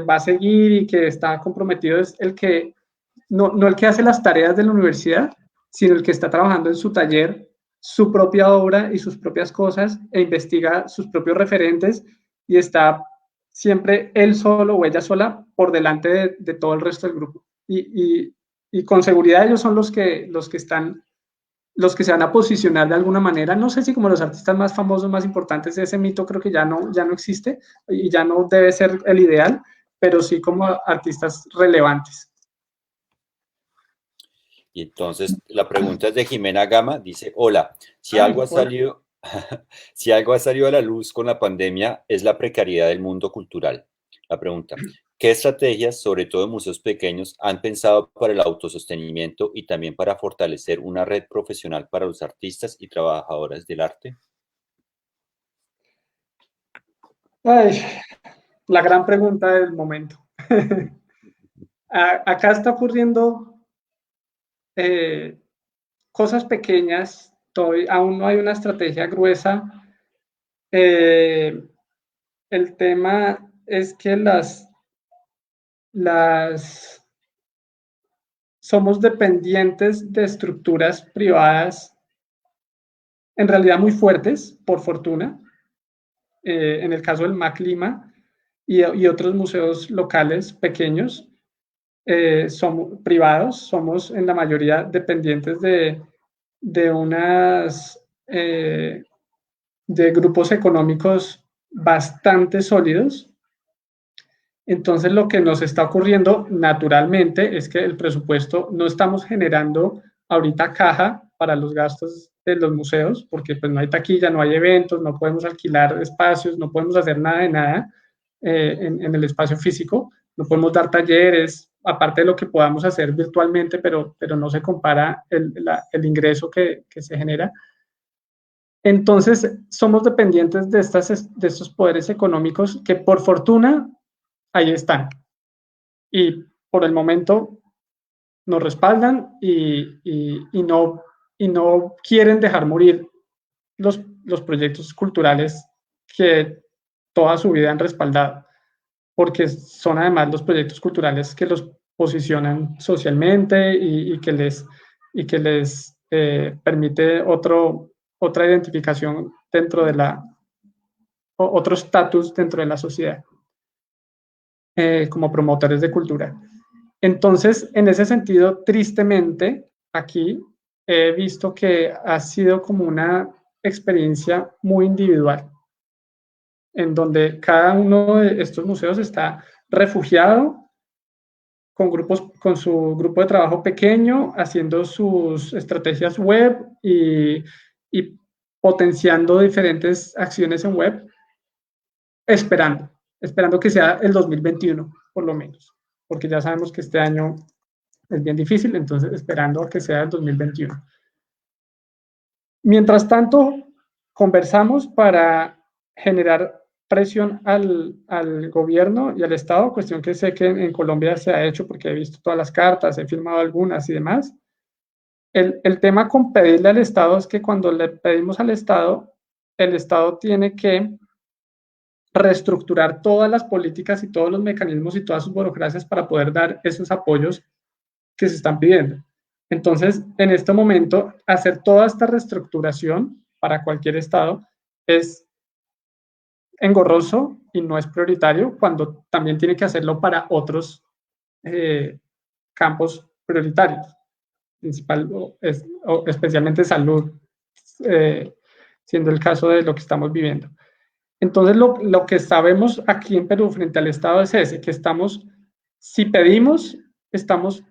va a seguir y que está comprometido es el que, no el que hace las tareas de la universidad, sino el que está trabajando en su taller, su propia obra y sus propias cosas, e investiga sus propios referentes y está siempre él solo o ella sola por delante de todo el resto del grupo. Y con seguridad ellos son los que están, los que se van a posicionar de alguna manera. No sé si como los artistas más famosos, más importantes, ese mito creo que ya no existe y ya no debe ser el ideal, pero sí como artistas relevantes. Y entonces la pregunta es de Jimena Gama, dice, hola, si algo ha salido, si algo ha salido a la luz con la pandemia es la precariedad del mundo cultural. La pregunta, ¿qué estrategias, sobre todo en museos pequeños, han pensado para el autosostenimiento y también para fortalecer una red profesional para los artistas y trabajadores del arte? Ay, la gran pregunta del momento. Acá está ocurriendo cosas pequeñas, aún no hay una estrategia gruesa. El tema es que somos dependientes de estructuras privadas en realidad muy fuertes, por fortuna. En el caso del MAC Lima y otros museos locales pequeños, somos privados, somos en la mayoría dependientes de unas de grupos económicos bastante sólidos. Entonces, lo que nos está ocurriendo naturalmente es que el presupuesto no estamos generando ahorita caja para los gastos de los museos, porque pues no hay taquilla, no hay eventos, no podemos alquilar espacios, no podemos hacer nada de nada en el espacio físico, no podemos dar talleres, aparte de lo que podamos hacer virtualmente, pero no se compara el ingreso que se genera. Entonces, somos dependientes de estos poderes económicos que por fortuna ahí están. Y por el momento nos respaldan y no quieren dejar morir los proyectos culturales que toda su vida han respaldado, porque son además los proyectos culturales que los posicionan socialmente y que les permite otra identificación dentro de otro estatus dentro de la sociedad, como promotores de cultura. Entonces, en ese sentido, tristemente, aquí he visto que ha sido como una experiencia muy individual, en donde cada uno de estos museos está refugiado con su grupo de trabajo pequeño, haciendo sus estrategias web y potenciando diferentes acciones en web, esperando que sea el 2021, por lo menos, porque ya sabemos que este año es bien difícil, entonces esperando a que sea el 2021. Mientras tanto, conversamos para generar presión al gobierno y al Estado, cuestión que sé que en Colombia se ha hecho porque he visto todas las cartas, he firmado algunas y demás. El tema con pedirle al Estado es que cuando le pedimos al Estado, el Estado tiene que reestructurar todas las políticas y todos los mecanismos y todas sus burocracias para poder dar esos apoyos que se están pidiendo. Entonces, en este momento, hacer toda esta reestructuración para cualquier estado es engorroso y no es prioritario cuando también tiene que hacerlo para otros campos prioritarios, especialmente salud, siendo el caso de lo que estamos viviendo. Entonces, lo que sabemos aquí en Perú frente al Estado es ese, que si pedimos, estamos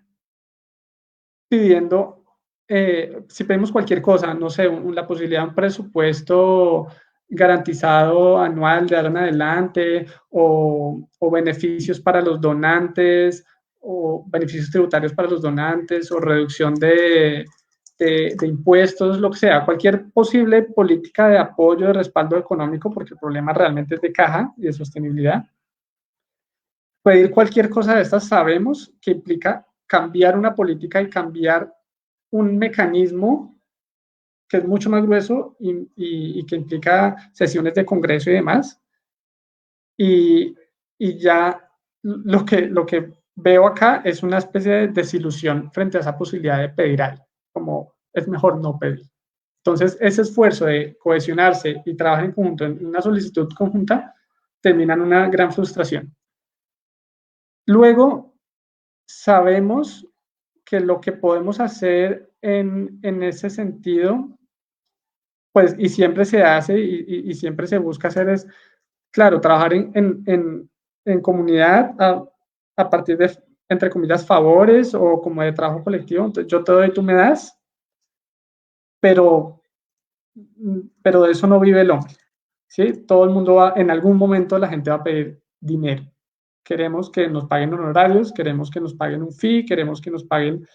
pidiendo, si pedimos cualquier cosa, no sé, la posibilidad de un presupuesto garantizado anual de ahora en adelante, o beneficios para los donantes, o beneficios tributarios para los donantes, o reducción de de impuestos, lo que sea, cualquier posible política de apoyo, de respaldo económico, porque el problema realmente es de caja y de sostenibilidad. Pedir cualquier cosa de estas sabemos que implica cambiar una política y cambiar un mecanismo que es mucho más grueso y que implica sesiones de Congreso y demás. Y ya lo que veo acá es una especie de desilusión frente a esa posibilidad de pedir algo, como es mejor no pedir. Entonces, ese esfuerzo de cohesionarse y trabajar en conjunto en una solicitud conjunta termina en una gran frustración. Luego, sabemos que lo que podemos hacer en ese sentido, pues, y siempre se hace y siempre se busca hacer es, claro, trabajar en comunidad a partir de, entre comillas, favores o como de trabajo colectivo. Entonces, yo te doy, tú me das, pero de eso no vive el hombre, ¿sí? Todo el mundo va, en algún momento la gente va a pedir dinero. Queremos que nos paguen honorarios, queremos que nos paguen un fee, queremos que nos paguen,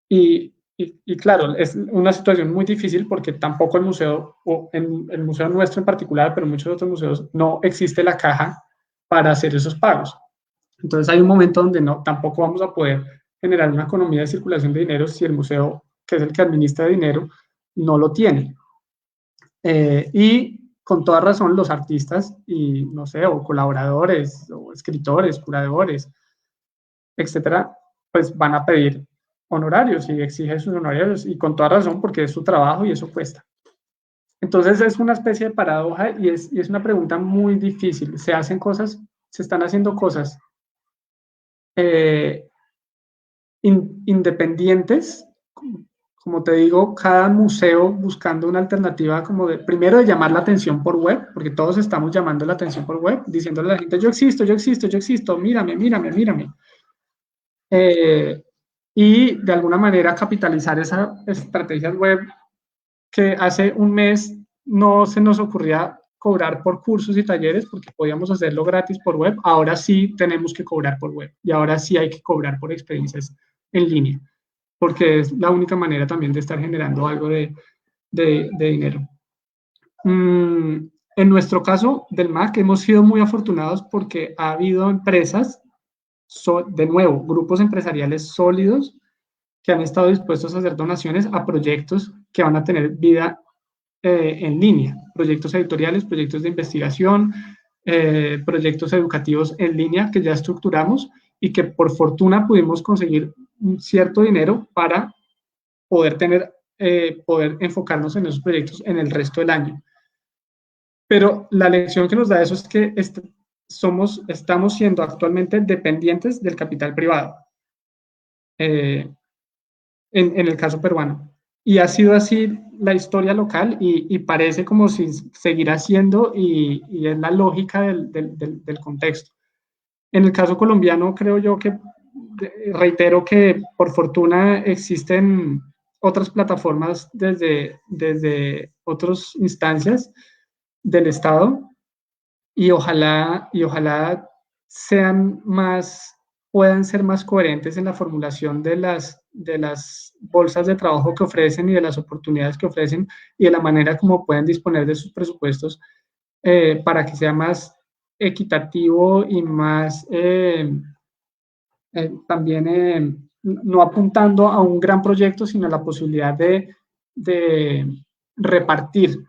y claro, es una situación muy difícil porque tampoco el museo, o en el museo nuestro en particular, pero en muchos otros museos, no existe la caja para hacer esos pagos. Entonces hay un momento donde no, tampoco vamos a poder generar una economía de circulación de dinero si el museo, que es el que administra dinero, no lo tiene. Y con toda razón los artistas y, no sé, o colaboradores, o escritores, curadores, etcétera, pues van a pedir honorarios y exigen sus honorarios y con toda razón porque es su trabajo y eso cuesta. Entonces es una especie de paradoja y es una pregunta muy difícil. Se hacen cosas, se están haciendo cosas independientes, como te digo, cada museo buscando una alternativa como de, primero de llamar la atención por web, porque todos estamos llamando la atención por web, diciéndole a la gente, yo existo, yo existo, yo existo, mírame, mírame, mírame. Y de alguna manera capitalizar esas estrategias web que hace un mes no se nos ocurría cobrar por cursos y talleres porque podíamos hacerlo gratis por web, ahora sí tenemos que cobrar por web y ahora sí hay que cobrar por experiencias en línea, porque es la única manera también de estar generando algo de dinero. En nuestro caso del MAC hemos sido muy afortunados porque ha habido empresas, de nuevo, grupos empresariales sólidos que han estado dispuestos a hacer donaciones a proyectos que van a tener vida en línea, proyectos editoriales, proyectos de investigación, proyectos educativos en línea que ya estructuramos y que por fortuna pudimos conseguir un cierto dinero para poder poder enfocarnos en esos proyectos en el resto del año. Pero la lección que nos da eso es que estamos siendo actualmente dependientes del capital privado, en el caso peruano. Y ha sido así la historia local y parece como si seguirá siendo y es la lógica del contexto. En el caso colombiano creo yo que, reitero que por fortuna existen otras plataformas desde otras instancias del Estado y ojalá sean más, puedan ser más coherentes en la formulación de las bolsas de trabajo que ofrecen y de las oportunidades que ofrecen y de la manera como pueden disponer de sus presupuestos para que sea más equitativo y más también no apuntando a un gran proyecto, sino a la posibilidad de repartir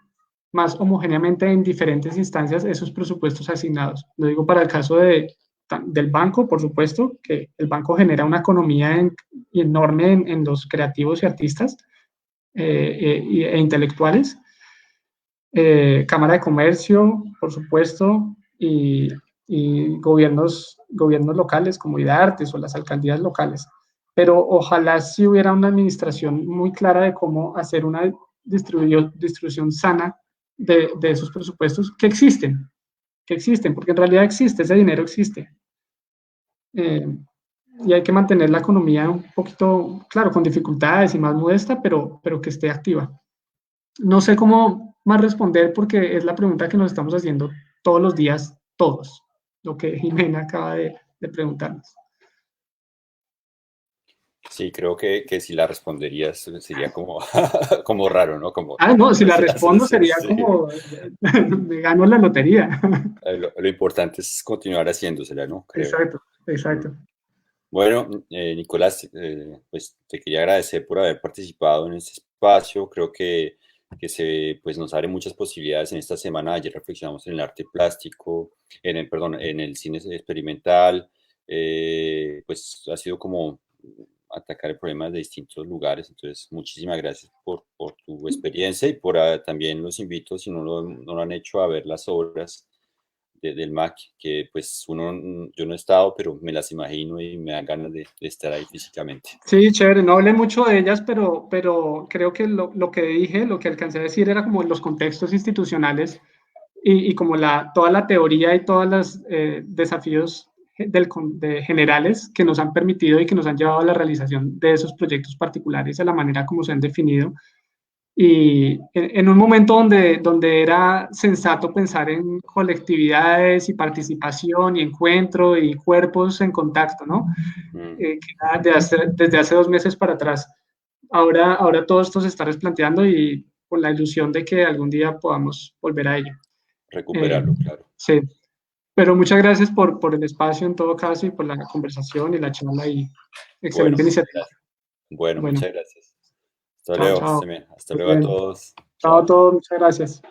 más homogéneamente en diferentes instancias esos presupuestos asignados. Lo digo para el caso del banco, por supuesto, que el banco genera una economía enorme en los creativos y artistas e intelectuales. Cámara de Comercio, por supuesto, y gobiernos locales como IDARTES o las alcaldías locales. Pero ojalá sí hubiera una administración muy clara de cómo hacer una distribución sana de esos presupuestos que existen, porque en realidad existe, ese dinero existe. Y hay que mantener la economía un poquito, claro, con dificultades y más modesta, pero que esté activa. No sé cómo más responder porque es la pregunta que nos estamos haciendo todos los días, todos, lo que Jimena acaba de preguntarnos. Sí, creo que si la responderías sería como, como raro, ¿no? Como, No, si la respondo sí, sería sí. como, me gano la lotería. Lo importante es continuar haciéndosela, ¿no? Creo. Exacto, Mm. exacto. Bueno, Nicolás, pues te quería agradecer por haber participado en este espacio. Creo pues nos abre muchas posibilidades en esta semana. Ayer reflexionamos en el arte plástico, perdón, en el cine experimental. Pues ha sido como atacar el problema de distintos lugares. Entonces, muchísimas gracias por tu experiencia y también los invito, si no lo han hecho, a ver las obras del MAC, que pues yo no he estado, pero me las imagino y me dan ganas de estar ahí físicamente. Sí, chévere, no hablé mucho de ellas, pero creo que lo que dije, lo que alcancé a decir era como los contextos institucionales y como toda la teoría y todos los desafíos generales que nos han permitido y que nos han llevado a la realización de esos proyectos particulares, a la manera como se han definido. Y en un momento donde era sensato pensar en colectividades y participación y encuentro y cuerpos en contacto, ¿no? Mm, Desde hace 2 meses para atrás. Ahora todo esto se está replanteando y con la ilusión de que algún día podamos volver a ello. Eh, recuperarlo, claro. sí, pero muchas gracias por el espacio en todo caso y por la conversación y la charla y Bueno, excelente iniciativa. gracias. Bueno, Bueno, muchas gracias. Hasta chao, luego, chao. Hasta Muy luego a bien. todos. Chao a Chao. todos, muchas gracias.